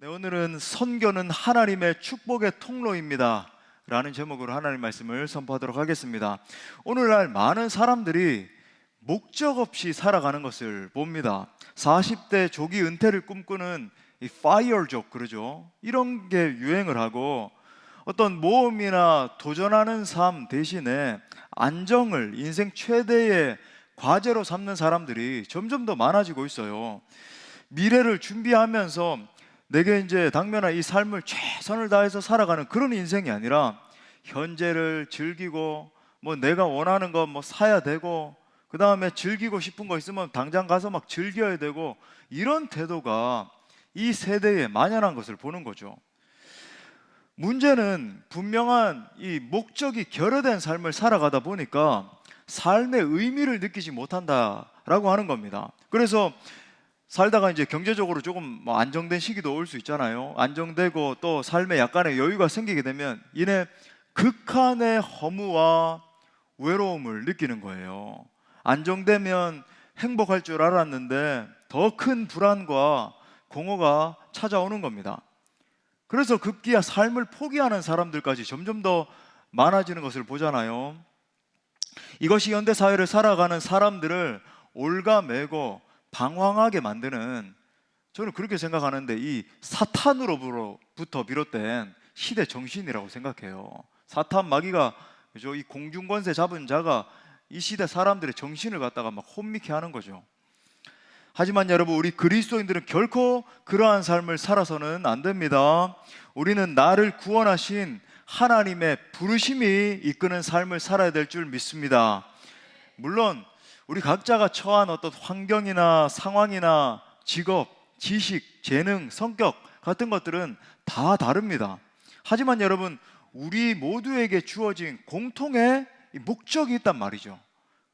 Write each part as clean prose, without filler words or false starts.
네, 오늘은 선교는 하나님의 축복의 통로입니다 라는 제목으로 하나님 말씀을 선포하도록 하겠습니다. 오늘날 많은 사람들이 목적 없이 살아가는 것을 봅니다. 40대 조기 은퇴를 꿈꾸는 이 파이어족 그러죠. 이런 게 유행을 하고 어떤 모험이나 도전하는 삶 대신에 안정을 인생 최대의 과제로 삼는 사람들이 점점 더 많아지고 있어요. 미래를 준비하면서 내게 이제 당면한 이 삶을 최선을 다해서 살아가는 그런 인생이 아니라 현재를 즐기고 뭐 내가 원하는 거 뭐 사야 되고 그 다음에 즐기고 싶은 거 있으면 당장 가서 막 즐겨야 되고 이런 태도가 이 세대에 만연한 것을 보는 거죠. 문제는 분명한 이 목적이 결여된 삶을 살아가다 보니까 삶의 의미를 느끼지 못한다라고 하는 겁니다. 그래서 살다가 이제 경제적으로 조금 뭐 안정된 시기도 올 수 있잖아요. 안정되고 또 삶에 약간의 여유가 생기게 되면 이내 극한의 허무와 외로움을 느끼는 거예요. 안정되면 행복할 줄 알았는데 더 큰 불안과 공허가 찾아오는 겁니다. 그래서 급기야 삶을 포기하는 사람들까지 점점 더 많아지는 것을 보잖아요. 이것이 현대 사회를 살아가는 사람들을 올가매고 방황하게 만드는, 저는 그렇게 생각하는데 이 사탄으로부터 비롯된 시대 정신이라고 생각해요. 사탄 마귀가, 그죠? 이 공중권세 잡은 자가 이 시대 사람들의 정신을 갖다가 막 혼미케 하는 거죠. 하지만 여러분, 우리 그리스도인들은 결코 그러한 삶을 살아서는 안 됩니다. 우리는 나를 구원하신 하나님의 부르심이 이끄는 삶을 살아야 될 줄 믿습니다. 물론 우리 각자가 처한 어떤 환경이나 상황이나 직업, 지식, 재능, 성격 같은 것들은 다 다릅니다. 하지만 여러분, 우리 모두에게 주어진 공통의 목적이 있단 말이죠.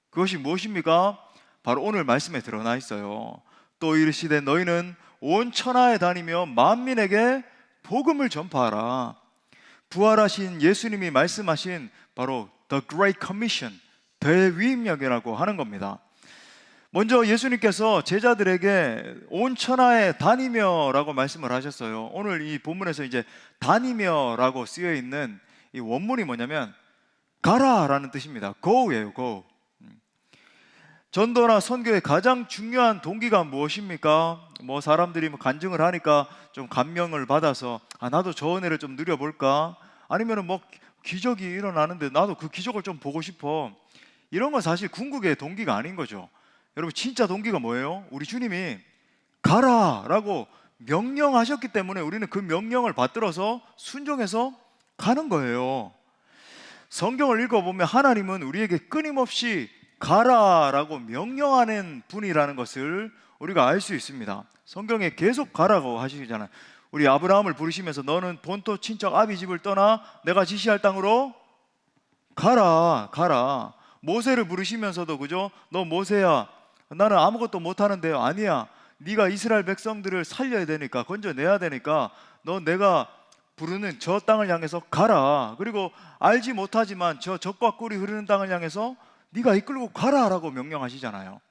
그것이 무엇입니까? 바로 오늘 말씀에 드러나 있어요. 또 이르시되 너희는 온 천하에 다니며 만민에게 복음을 전파하라. 부활하신 예수님이 말씀하신 바로 The Great Commission, 대위임령이라고 하는 겁니다. 먼저 예수님께서 제자들에게 온 천하에 다니며 라고 말씀을 하셨어요. 오늘 이 본문에서 이제 다니며 라고 쓰여 있는 이 원문이 뭐냐면 가라 라는 뜻입니다. Go예요, go. 전도나 선교의 가장 중요한 동기가 무엇입니까? 뭐 사람들이 뭐 간증을 하니까 좀 감명을 받아서 나도 저 은혜를 좀 누려볼까? 아니면은 뭐 기적이 일어나는데 나도 그 기적을 좀 보고 싶어. 이런 건 사실 궁극의 동기가 아닌 거죠. 여러분, 진짜 동기가 뭐예요? 우리 주님이 가라라고 명령하셨기 때문에 우리는 그 명령을 받들어서 순종해서 가는 거예요. 성경을 읽어보면 하나님은 우리에게 끊임없이 가라라고 명령하는 분이라는 것을 우리가 알 수 있습니다. 성경에 계속 가라고 하시잖아요. 우리 아브라함을 부르시면서 너는 본토 친척 아비 집을 떠나 내가 지시할 땅으로 가라, 가라. 모세를 부르시면서도, 그죠? 너 모세야, 나는 아무것도 못하는데요. 아니야, 네가 이스라엘 백성들을 살려야 되니까, 건져내야 되니까 너 내가 부르는 저 땅을 향해서 가라. 그리고 알지 못하지만 저 젖과 꿀이 흐르는 땅을 향해서 네가 이끌고 가라라고 명령하시잖아요.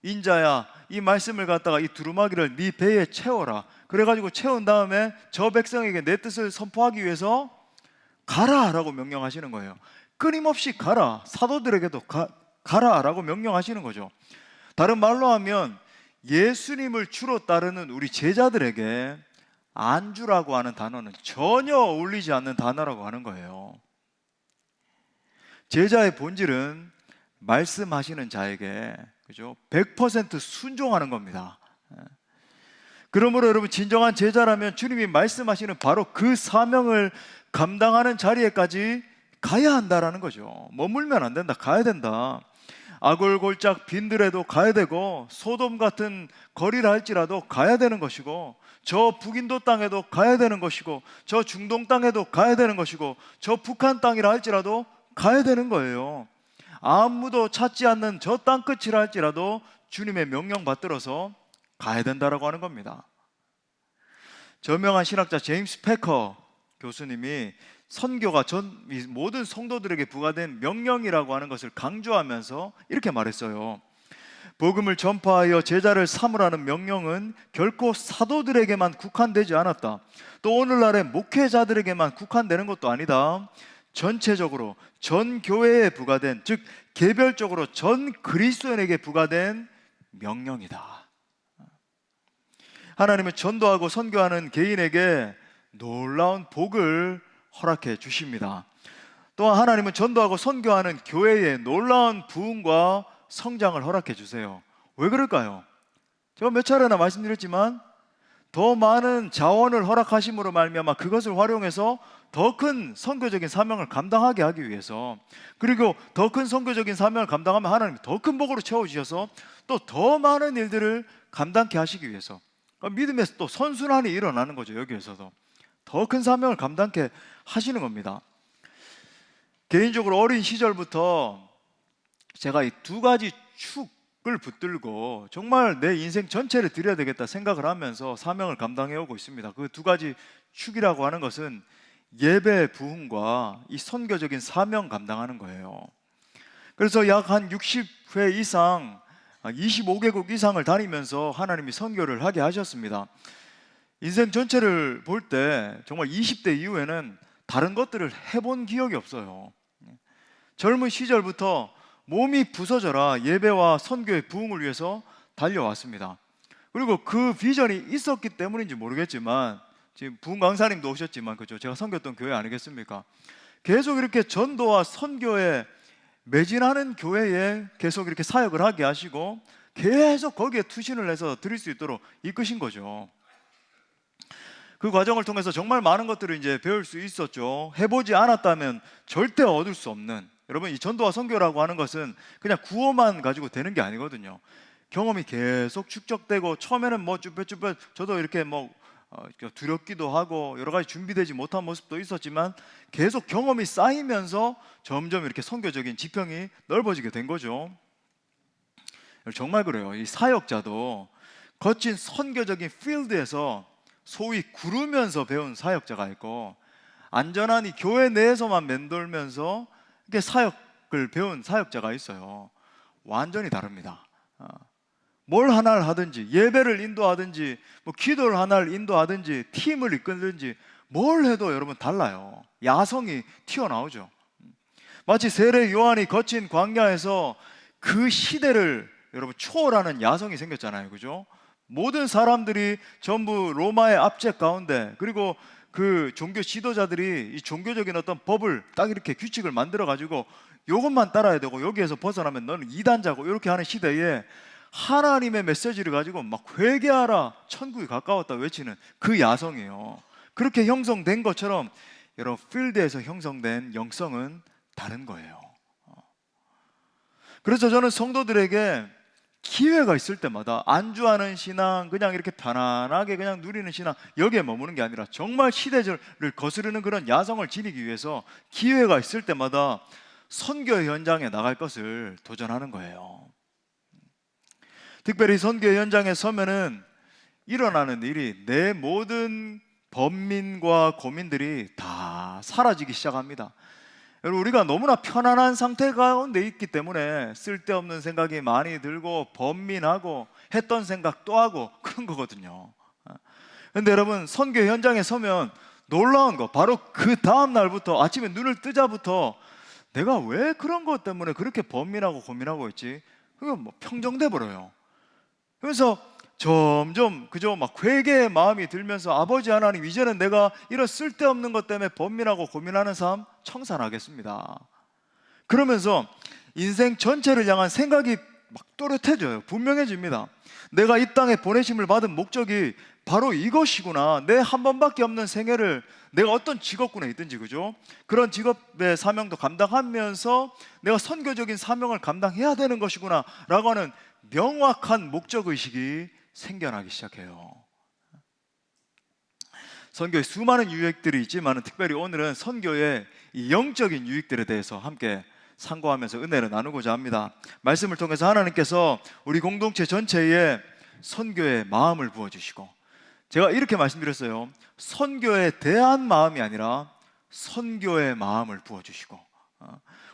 인자야, 이 말씀을 갖다가 이 두루마기를 네 배에 채워라. 그래가지고 채운 다음에 저 백성에게 내 뜻을 선포하기 위해서 가라라고 명령하시는 거예요. 끊임없이 가라. 사도들에게도 가라라고 명령하시는 거죠. 다른 말로 하면 예수님을 주로 따르는 우리 제자들에게 안주라고 하는 단어는 전혀 어울리지 않는 단어라고 하는 거예요. 제자의 본질은 말씀하시는 자에게, 그죠? 100% 순종하는 겁니다. 그러므로 여러분, 진정한 제자라면 주님이 말씀하시는 바로 그 사명을 감당하는 자리에까지 가야 한다라는 거죠. 머물면 안 된다, 가야 된다. 아골골짝 빈들에도 가야 되고, 소돔 같은 거리라 할지라도 가야 되는 것이고, 저 북인도 땅에도 가야 되는 것이고, 저 중동 땅에도 가야 되는 것이고, 저 북한 땅이라 할지라도 가야 되는 거예요. 아무도 찾지 않는 저 땅끝이라 할지라도 주님의 명령 받들어서 가야 된다라고 하는 겁니다. 저명한 신학자 제임스 패커 교수님이 선교가 모든 성도들에게 부과된 명령이라고 하는 것을 강조하면서 이렇게 말했어요. 복음을 전파하여 제자를 삼으라는 명령은 결코 사도들에게만 국한되지 않았다. 또 오늘날의 목회자들에게만 국한되는 것도 아니다. 전체적으로 전 교회에 부과된, 즉 개별적으로 전 그리스도인에게 부과된 명령이다. 하나님은 전도하고 선교하는 개인에게 놀라운 복을 허락해 주십니다. 또한 하나님은 전도하고 선교하는 교회에 놀라운 부흥과 성장을 허락해 주세요. 왜 그럴까요? 제가 몇 차례나 말씀드렸지만 더 많은 자원을 허락하심으로 말미암아 그것을 활용해서 더 큰 선교적인 사명을 감당하게 하기 위해서, 그리고 더 큰 선교적인 사명을 감당하면 하나님이 더 큰 복으로 채워주셔서 또 더 많은 일들을 감당케 하시기 위해서, 그러니까 믿음의 또 선순환이 일어나는 거죠. 여기에서도 더 큰 사명을 감당케 하시는 겁니다. 개인적으로 어린 시절부터 제가 이 두 가지 축을 붙들고 정말 내 인생 전체를 드려야 되겠다 생각을 하면서 사명을 감당해 오고 있습니다. 그 두 가지 축이라고 하는 것은 예배 부흥과 이 선교적인 사명 감당하는 거예요. 그래서 약 한 60회 이상, 25개국 이상을 다니면서 하나님이 선교를 하게 하셨습니다. 인생 전체를 볼 때 정말 20대 이후에는 다른 것들을 해본 기억이 없어요. 젊은 시절부터 몸이 부서져라 예배와 선교의 부흥을 위해서 달려왔습니다. 그리고 그 비전이 있었기 때문인지 모르겠지만, 지금 부흥 강사님도 오셨지만, 그죠? 제가 섬겼던 교회 아니겠습니까? 계속 이렇게 전도와 선교에 매진하는 교회에 계속 이렇게 사역을 하게 하시고 계속 거기에 투신을 해서 드릴 수 있도록 이끄신 거죠. 그 과정을 통해서 정말 많은 것들을 이제 배울 수 있었죠. 해보지 않았다면 절대 얻을 수 없는, 여러분 이 전도와 선교라고 하는 것은 그냥 구호만 가지고 되는 게 아니거든요. 경험이 계속 축적되고, 처음에는 뭐 쭈뼛쭈뼛 저도 이렇게 뭐 두렵기도 하고 여러 가지 준비되지 못한 모습도 있었지만 계속 경험이 쌓이면서 점점 이렇게 선교적인 지평이 넓어지게 된 거죠. 정말 그래요. 이 사역자도 거친 선교적인 필드에서 소위 구르면서 배운 사역자가 있고, 안전한 이 교회 내에서만 맴돌면서 이렇게 사역을 배운 사역자가 있어요. 완전히 다릅니다. 뭘 하나를 하든지, 예배를 인도하든지, 뭐 기도를 하나를 인도하든지, 팀을 이끌든지 뭘 해도 여러분 달라요. 야성이 튀어나오죠. 마치 세례 요한이 거친 광야에서 그 시대를 여러분 초월하는 야성이 생겼잖아요. 그죠? 모든 사람들이 전부 로마의 압제 가운데, 그리고 그 종교 지도자들이 이 종교적인 어떤 법을 딱 이렇게 규칙을 만들어 가지고 이것만 따라야 되고 여기에서 벗어나면 너는 이단자고, 이렇게 하는 시대에 하나님의 메시지를 가지고 막 회개하라, 천국이 가까웠다 외치는 그 야성이에요. 그렇게 형성된 것처럼 여러분 필드에서 형성된 영성은 다른 거예요. 그래서 저는 성도들에게 기회가 있을 때마다 안주하는 신앙, 그냥 이렇게 편안하게 그냥 누리는 신앙, 여기에 머무는 게 아니라 정말 시대를 거스르는 그런 야성을 지니기 위해서 기회가 있을 때마다 선교 현장에 나갈 것을 도전하는 거예요. 특별히 선교 현장에 서면은 일어나는 일이, 내 모든 번민과 고민들이 다 사라지기 시작합니다. 여러분, 우리가 너무나 편안한 상태 가운데 있기 때문에 쓸데없는 생각이 많이 들고 번민하고 했던 생각 또 하고 그런 거거든요. 그런데 여러분, 선교 현장에 서면 놀라운 거, 바로 그 다음 날부터 아침에 눈을 뜨자부터 내가 왜 그런 것 때문에 그렇게 번민하고 고민하고 있지? 그거 뭐 평정돼 버려요. 그래서 점점 그저 막 회개의 마음이 들면서, 아버지 하나님, 이제는 내가 이런 쓸데없는 것 때문에 번민하고 고민하는 삶 청산하겠습니다. 그러면서 인생 전체를 향한 생각이 막 또렷해져요. 분명해집니다. 내가 이 땅에 보내심을 받은 목적이 바로 이것이구나. 내 한 번밖에 없는 생애를 내가 어떤 직업군에 있든지, 그죠? 그런 직업의 사명도 감당하면서 내가 선교적인 사명을 감당해야 되는 것이구나 라고 하는 명확한 목적의식이 생겨나기 시작해요. 선교에 수많은 유익들이 있지만 특별히 오늘은 선교의 이 영적인 유익들에 대해서 함께 상고하면서 은혜를 나누고자 합니다. 말씀을 통해서 하나님께서 우리 공동체 전체에 선교의 마음을 부어주시고, 제가 이렇게 말씀드렸어요. 선교에 대한 마음이 아니라 선교의 마음을 부어주시고,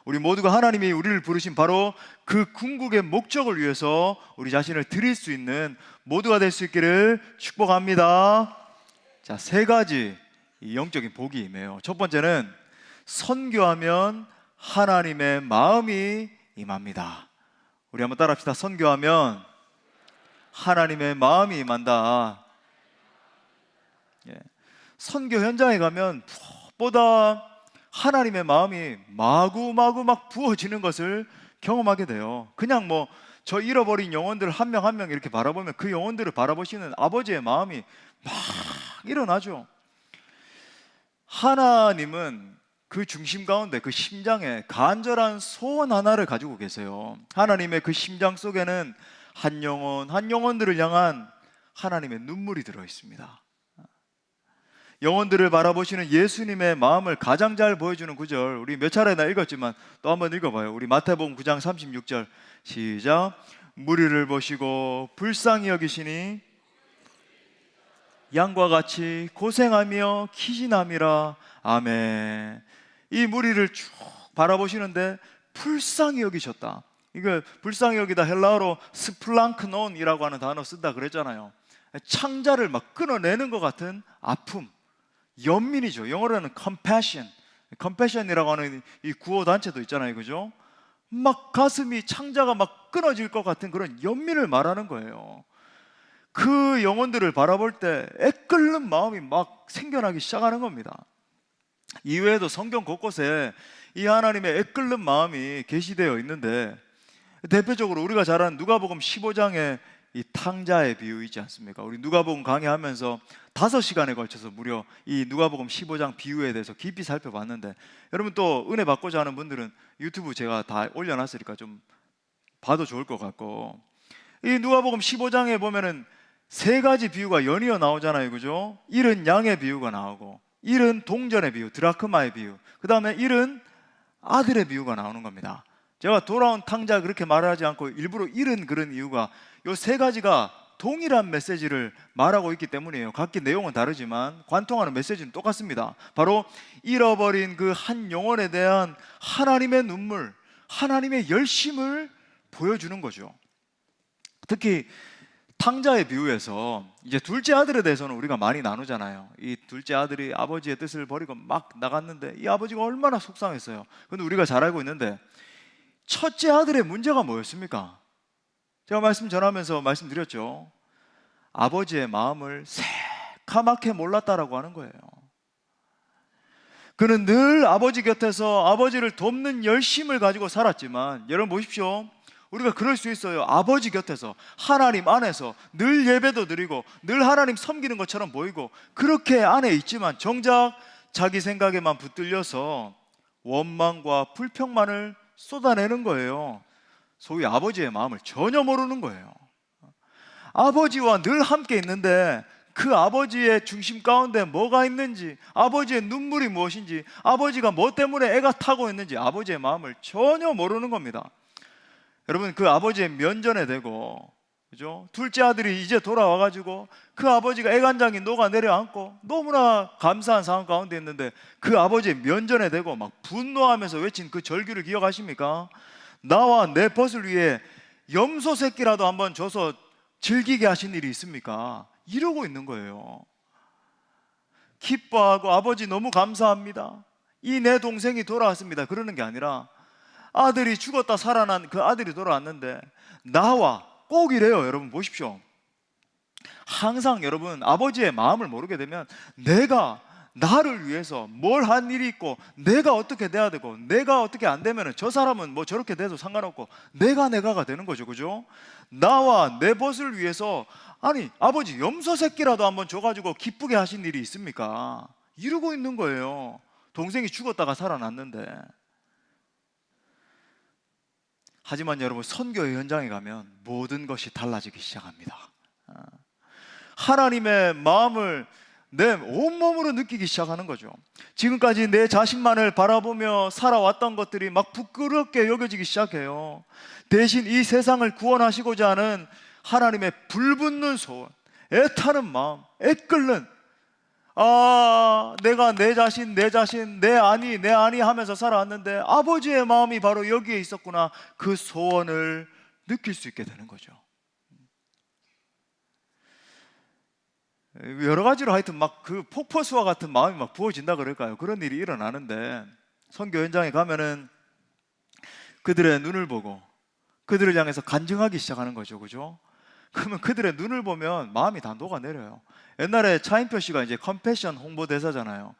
우리 모두가 하나님이 우리를 부르신 바로 그 궁극의 목적을 위해서 우리 자신을 드릴 수 있는 모두가 될 수 있기를 축복합니다. 자, 세 가지 이 영적인 복이 임해요. 첫 번째는 선교하면 하나님의 마음이 임합니다. 우리 한번 따라합시다. 선교하면 하나님의 마음이 임한다. 예. 선교 현장에 가면 무엇보다 하나님의 마음이 마구마구 막 부어지는 것을 경험하게 돼요. 그냥 뭐 저 잃어버린 영혼들 한 명 한 명 이렇게 바라보면 그 영혼들을 바라보시는 아버지의 마음이 막 일어나죠. 하나님은 그 중심 가운데 그 심장에 간절한 소원 하나를 가지고 계세요. 하나님의 그 심장 속에는 한 영혼 한 영혼들을 향한 하나님의 눈물이 들어 있습니다. 영혼들을 바라보시는 예수님의 마음을 가장 잘 보여주는 구절, 우리 몇 차례나 읽었지만 또 한번 읽어봐요. 우리 마태복음 9장 36절 시작. 무리를 보시고 불쌍히 여기시니 양과 같이 고생하며 키진함이라. 아멘. 이 무리를 쭉 바라보시는데 불쌍히 여기셨다. 이거 불쌍히 여기다 헬라어로 스플랑크논이라고 하는 단어 쓴다 그랬잖아요. 창자를 막 끊어내는 것 같은 아픔, 연민이죠. 영어로는 compassion, compassion이라고 하는 이 구호 단체도 있잖아요, 그죠? 막 가슴이 창자가 막 끊어질 것 같은 그런 연민을 말하는 거예요. 그 영혼들을 바라볼 때 애끓는 마음이 막 생겨나기 시작하는 겁니다. 이외에도 성경 곳곳에 이 하나님의 애끓는 마음이 게시되어 있는데, 대표적으로 우리가 잘 아는 누가복음 15장에 이 탕자의 비유 있지 않습니까? 우리 누가복음 강의하면서 5시간에 걸쳐서 무려 이 누가복음 15장 비유에 대해서 깊이 살펴봤는데, 여러분 또 은혜 받고자 하는 분들은 유튜브 제가 다 올려놨으니까 좀 봐도 좋을 것 같고, 이 누가복음 15장에 보면은 세 가지 비유가 연이어 나오잖아요, 그죠? 잃은 양의 비유가 나오고, 잃은 동전의 비유, 드라크마의 비유, 그 다음에 잃은 아들의 비유가 나오는 겁니다. 제가 돌아온 탕자 그렇게 말하지 않고 일부러 잃은 그런 이유가 이 세 가지가 동일한 메시지를 말하고 있기 때문이에요. 각기 내용은 다르지만 관통하는 메시지는 똑같습니다. 바로 잃어버린 그 한 영혼에 대한 하나님의 눈물, 하나님의 열심을 보여주는 거죠. 특히 탕자의 비유에서 이제 둘째 아들에 대해서는 우리가 많이 나누잖아요. 이 둘째 아들이 아버지의 뜻을 버리고 막 나갔는데 이 아버지가 얼마나 속상했어요. 그런데 우리가 잘 알고 있는데 첫째 아들의 문제가 뭐였습니까? 제가 말씀 전하면서 말씀드렸죠. 아버지의 마음을 새카맣게 몰랐다라고 하는 거예요. 그는 늘 아버지 곁에서 아버지를 돕는 열심을 가지고 살았지만, 여러분 보십시오. 우리가 그럴 수 있어요. 아버지 곁에서 하나님 안에서 늘 예배도 드리고 늘 하나님 섬기는 것처럼 보이고 그렇게 안에 있지만 정작 자기 생각에만 붙들려서 원망과 불평만을 쏟아내는 거예요. 소위 아버지의 마음을 전혀 모르는 거예요. 아버지와 늘 함께 있는데 그 아버지의 중심 가운데 뭐가 있는지, 아버지의 눈물이 무엇인지, 아버지가 뭐 때문에 애가 타고 있는지 아버지의 마음을 전혀 모르는 겁니다. 여러분, 그 아버지의 면전에 대고, 그죠? 둘째 아들이 이제 돌아와가지고 그 아버지가 애간장이 녹아 내려앉고 너무나 감사한 상황 가운데 있는데 그 아버지의 면전에 대고 막 분노하면서 외친 그 절규를 기억하십니까? 나와 내 벗을 위해 염소 새끼라도 한번 줘서 즐기게 하신 일이 있습니까? 이러고 있는 거예요. 기뻐하고 아버지 너무 감사합니다, 이 내 동생이 돌아왔습니다, 그러는 게 아니라 아들이 죽었다 살아난 그 아들이 돌아왔는데 나와 꼭 이래요. 여러분 보십시오. 항상 여러분 아버지의 마음을 모르게 되면 내가 나를 위해서 뭘 한 일이 있고 내가 어떻게 돼야 되고 내가 어떻게 안 되면 저 사람은 뭐 저렇게 돼도 상관없고 내가가 되는 거죠, 그죠? 나와 내 벗을 위해서, 아니 아버지 염소 새끼라도 한번 줘가지고 기쁘게 하신 일이 있습니까? 이러고 있는 거예요. 동생이 죽었다가 살아났는데. 하지만 여러분, 선교의 현장에 가면 모든 것이 달라지기 시작합니다. 하나님의 마음을 내 온몸으로 느끼기 시작하는 거죠. 지금까지 내 자신만을 바라보며 살아왔던 것들이 막 부끄럽게 여겨지기 시작해요. 대신 이 세상을 구원하시고자 하는 하나님의 불붙는 소원, 애타는 마음, 애끓는, 내가 내 자신, 내 아니 하면서 살아왔는데 아버지의 마음이 바로 여기에 있었구나. 그 소원을 느낄 수 있게 되는 거죠. 여러 가지로 하여튼 막 그 폭포수와 같은 마음이 막 부어진다 그럴까요? 그런 일이 일어나는데, 선교 현장에 가면은 그들의 눈을 보고 그들을 향해서 간증하기 시작하는 거죠. 그죠? 그러면 그들의 눈을 보면 마음이 다 녹아내려요. 옛날에 차인표 씨가 이제 컴패션 홍보대사잖아요.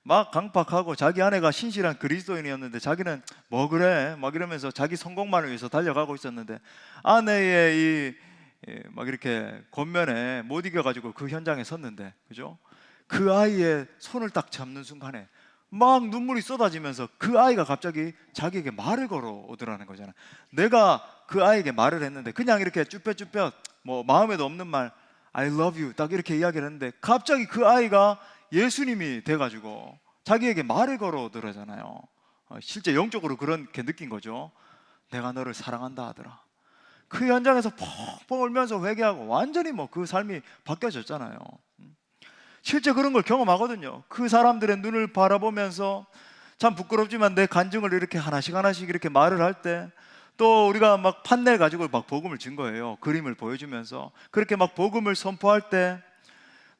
막 강팍하고 자기 아내가 신실한 그리스도인이었는데 자기는 뭐 그래 막 이러면서 자기 성공만을 위해서 달려가고 있었는데, 아내의 막 이렇게 권면에 못 이겨가지고 그 현장에 섰는데, 그죠? 그 아이의 손을 딱 잡는 순간에 막 눈물이 쏟아지면서 그 아이가 갑자기 자기에게 말을 걸어오더라는 거잖아요. 내가 그 아이에게 말을 했는데 그냥 이렇게 쭈뼛쭈뼛 뭐 마음에도 없는 말 I love you 딱 이렇게 이야기를 했는데, 갑자기 그 아이가 예수님이 돼가지고 자기에게 말을 걸어오더라잖아요. 실제 영적으로 그렇게 느낀 거죠. 내가 너를 사랑한다 하더라. 그 현장에서 펑펑 울면서 회개하고 완전히 뭐 그 삶이 바뀌어졌잖아요. 실제 그런 걸 경험하거든요. 그 사람들의 눈을 바라보면서 참 부끄럽지만 내 간증을 이렇게 하나씩 하나씩 이렇게 말을 할 때, 또 우리가 막 판넬 가지고 막 복음을 준 거예요. 그림을 보여주면서 그렇게 막 복음을 선포할 때,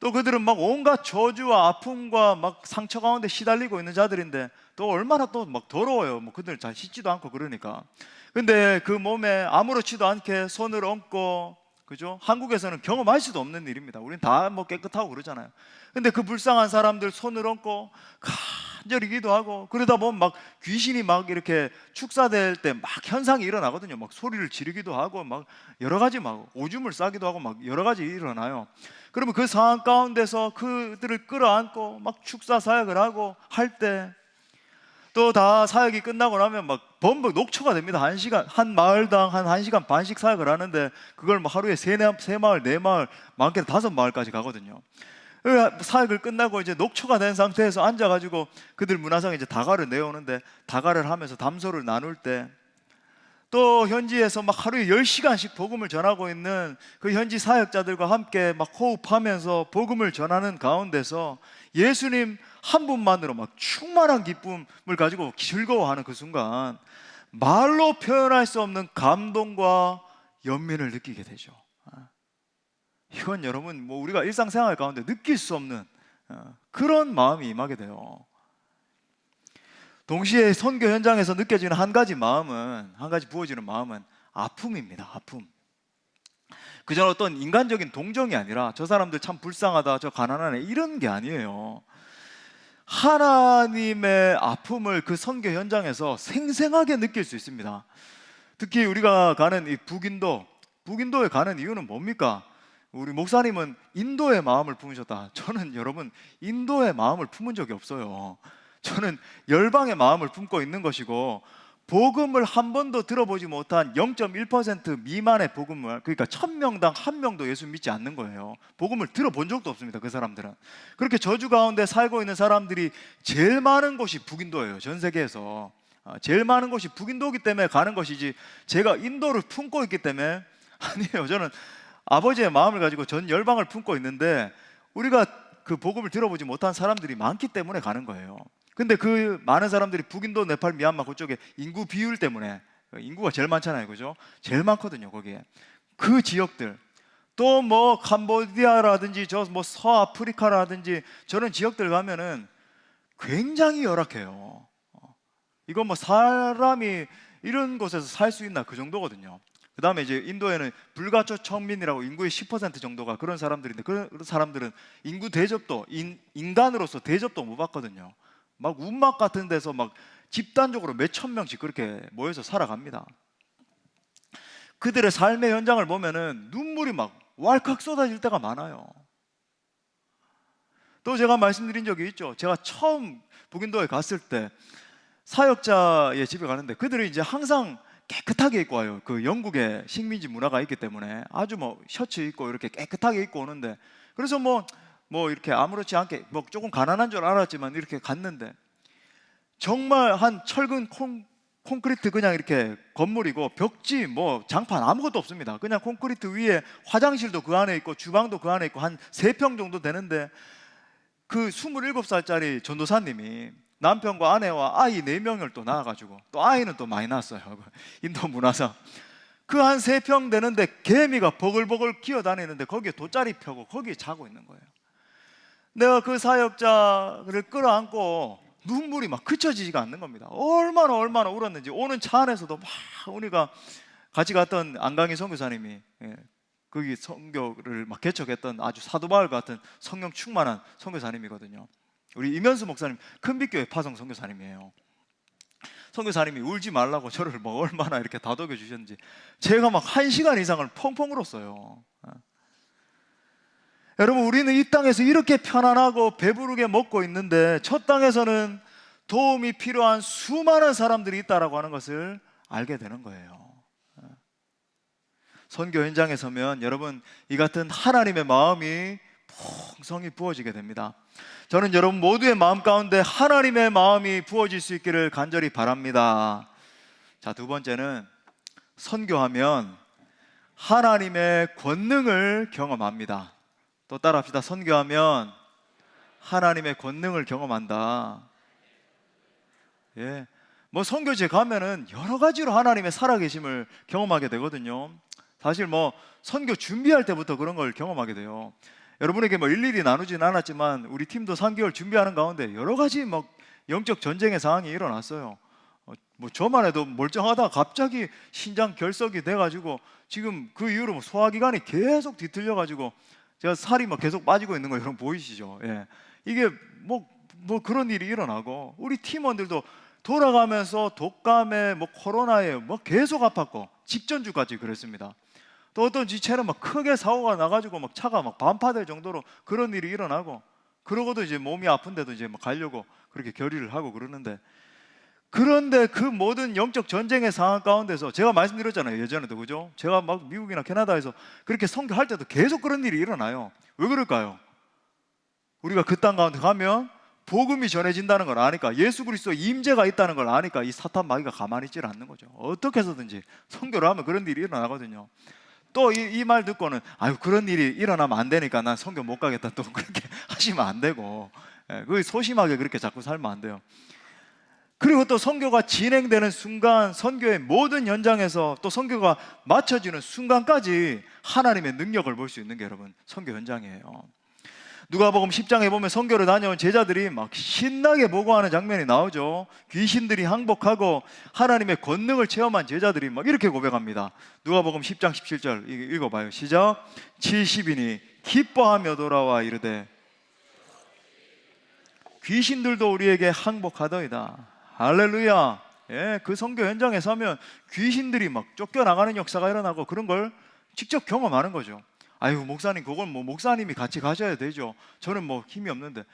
또 그들은 막 온갖 저주와 아픔과 막 상처 가운데 시달리고 있는 자들인데 또 얼마나 또 막 더러워요. 뭐 그들 잘 씻지도 않고 그러니까. 근데 그 몸에 아무렇지도 않게 손을 얹고, 그죠? 한국에서는 경험할 수도 없는 일입니다. 우린 다 뭐 깨끗하고 그러잖아요. 근데 그 불쌍한 사람들 손을 얹고 간절히 기도하고 그러다 보면 막 귀신이 막 이렇게 축사될 때 막 현상이 일어나거든요. 막 소리를 지르기도 하고 막 여러 가지 막 오줌을 싸기도 하고 막 여러 가지 일어나요. 그러면 그 상황 가운데서 그들을 끌어안고 막 축사 사역을 하고 할 때, 또 다 사역이 끝나고 나면 막 전부 녹초가 됩니다. 한 시간, 한 마을당 한 1시간 반씩 사역을 하는데 그걸 뭐 하루에 세 마을, 네 마을, 많게는 5마을까지 가거든요. 사역을 끝나고 이제 녹초가 된 상태에서 앉아가지고 그들 문화상에 이제 다가를 내오는데, 다가를 하면서 담소를 나눌 때, 또 현지에서 막 하루에 10시간씩 복음을 전하고 있는 그 현지 사역자들과 함께 막 호흡하면서 복음을 전하는 가운데서 예수님 한 분만으로 막 충만한 기쁨을 가지고 즐거워하는 그 순간, 말로 표현할 수 없는 감동과 연민을 느끼게 되죠. 이건 여러분 뭐 우리가 일상생활 가운데 느낄 수 없는 그런 마음이 임하게 돼요. 동시에 선교 현장에서 느껴지는 한 가지 부어지는 마음은 아픔입니다. 아픔. 그저 어떤 인간적인 동정이 아니라 저 사람들 참 불쌍하다, 저 가난하네 이런 게 아니에요. 하나님의 아픔을 그 선교 현장에서 생생하게 느낄 수 있습니다. 특히 우리가 가는 이 북인도에 가는 이유는 뭡니까? 우리 목사님은 인도의 마음을 품으셨다. 저는 여러분 인도의 마음을 품은 적이 없어요. 저는 열방의 마음을 품고 있는 것이고, 복음을 한 번도 들어보지 못한 0.1% 미만의 복음을, 그러니까 1000명당 1명도 예수 믿지 않는 거예요. 복음을 들어본 적도 없습니다. 그 사람들은. 그렇게 저주 가운데 살고 있는 사람들이 제일 많은 곳이 북인도예요. 전 세계에서 제일 많은 곳이 북인도이기 때문에 가는 것이지, 제가 인도를 품고 있기 때문에 아니에요. 저는 아버지의 마음을 가지고 전 열방을 품고 있는데, 우리가 그 복음을 들어보지 못한 사람들이 많기 때문에 가는 거예요. 근데 그 많은 사람들이 북인도, 네팔, 미얀마 그쪽에 인구 비율 때문에, 인구가 제일 많잖아요. 그죠? 제일 많거든요. 거기에 그 지역들, 또 뭐 캄보디아라든지 저 뭐 서아프리카라든지 저런 지역들 가면은 굉장히 열악해요. 이건 뭐 사람이 이런 곳에서 살 수 있나 그 정도거든요. 그 다음에 이제 인도에는 불가초 청민이라고 인구의 10% 정도가 그런 사람들인데, 그런 사람들은 인구 대접도 인간으로서 대접도 못 받거든요. 막 운막 같은 데서 막 집단적으로 몇천 명씩 그렇게 모여서 살아갑니다. 그들의 삶의 현장을 보면은 눈물이 막 왈칵 쏟아질 때가 많아요. 또 제가 말씀드린 적이 있죠. 제가 처음 북인도에 갔을 때 사역자의 집에 가는데 그들이 이제 항상 깨끗하게 입고 와요. 그 영국의 식민지 문화가 있기 때문에 아주 뭐 셔츠 입고 이렇게 깨끗하게 입고 오는데, 그래서 뭐 이렇게 아무렇지 않게 뭐 조금 가난한 줄 알았지만 이렇게 갔는데, 정말 한 철근 콘크리트 그냥 이렇게 건물이고, 벽지 뭐 장판 아무것도 없습니다. 그냥 콘크리트 위에 화장실도 그 안에 있고 주방도 그 안에 있고 한 3평 정도 되는데, 그 27살짜리 전도사님이 남편과 아내와 아이 4명을 또 낳아가지고, 또 아이는 또 많이 낳았어요. 인도 문화상. 그 한 3평 되는데 개미가 버글버글 기어다니는데 거기에 돗자리 펴고 거기에 자고 있는 거예요. 내가 그 사역자를 끌어안고 눈물이 막 그쳐지지가 않는 겁니다. 얼마나 울었는지. 오는 차 안에서도 막 우리가 같이 갔던 안강희 선교사님이, 거기 선교를 막 개척했던 아주 사도바울 같은 성령 충만한 선교사님이거든요. 우리 이면수 목사님 큰빛교회 파송 선교사님이에요. 선교사님이 울지 말라고 저를 뭐 얼마나 이렇게 다독여 주셨는지 제가 막 1시간 이상을 펑펑 울었어요. 여러분, 우리는 이 땅에서 이렇게 편안하고 배부르게 먹고 있는데 첫 땅에서는 도움이 필요한 수많은 사람들이 있다라고 하는 것을 알게 되는 거예요. 선교 현장에 서면 여러분, 이 같은 하나님의 마음이 풍성히 부어지게 됩니다. 저는 여러분 모두의 마음 가운데 하나님의 마음이 부어질 수 있기를 간절히 바랍니다. 자, 두 번째는 선교하면 하나님의 권능을 경험합니다. 또 따라합시다. 선교하면 하나님의 권능을 경험한다. 예, 뭐 선교지에 가면은 여러 가지로 하나님의 살아계심을 경험하게 되거든요. 사실 뭐 선교 준비할 때부터 그런 걸 경험하게 돼요. 여러분에게 뭐 일일이 나누진 않았지만 우리 팀도 3개월 준비하는 가운데 여러 가지 막 영적 전쟁의 상황이 일어났어요. 뭐 저만 해도 멀쩡하다가 갑자기 신장 결석이 돼가지고 지금 그 이후로 뭐 소화기관이 계속 뒤틀려가지고 제가 살이 막 계속 빠지고 있는 거 여러분 보이시죠? 예. 이게 뭐 그런 일이 일어나고 우리 팀원들도 돌아가면서 독감에 뭐 코로나에 뭐 계속 아팠고 직전주까지 그랬습니다. 또 어떤 지체는 막 크게 사고가 나가지고 막 차가 막 반파될 정도로 그런 일이 일어나고, 그러고도 이제 몸이 아픈데도 이제 막 가려고 그렇게 결의를 하고 그러는데, 그런데 그 모든 영적 전쟁의 상황 가운데서 제가 말씀드렸잖아요, 예전에도. 그죠? 제가 막 미국이나 캐나다에서 그렇게 선교할 때도 계속 그런 일이 일어나요. 왜 그럴까요? 우리가 그 땅 가운데 가면 복음이 전해진다는 걸 아니까, 예수 그리스도의 임재가 있다는 걸 아니까 이 사탄 마귀가 가만히 있질 않는 거죠. 어떻게 해서든지 선교를 하면 그런 일이 일어나거든요. 또 이 말 듣고는 아유, 그런 일이 일어나면 안 되니까 난 선교 못 가겠다, 또 그렇게 하시면 안 되고, 그 소심하게 그렇게 자꾸 살면 안 돼요. 그리고 또 선교가 진행되는 순간, 선교의 모든 현장에서 또 선교가 마쳐지는 순간까지 하나님의 능력을 볼 수 있는 게 여러분 선교 현장이에요. 누가복음 10장에 보면 선교를 다녀온 제자들이 막 신나게 보고하는 장면이 나오죠. 귀신들이 항복하고 하나님의 권능을 체험한 제자들이 막 이렇게 고백합니다. 누가복음 10장 17절 읽어봐요. 시작. 70인이 기뻐하며 돌아와 이르되 귀신들도 우리에게 항복하더이다. 할렐루야. 예, 그 선교 현장에 서면 귀신들이 막 쫓겨나가는 역사가 일어나고 그런 걸 직접 경험하는 거죠. 아유, 목사님, 그건 뭐 목사님이 같이 가셔야 되죠. 저는 뭐 힘이 없는데.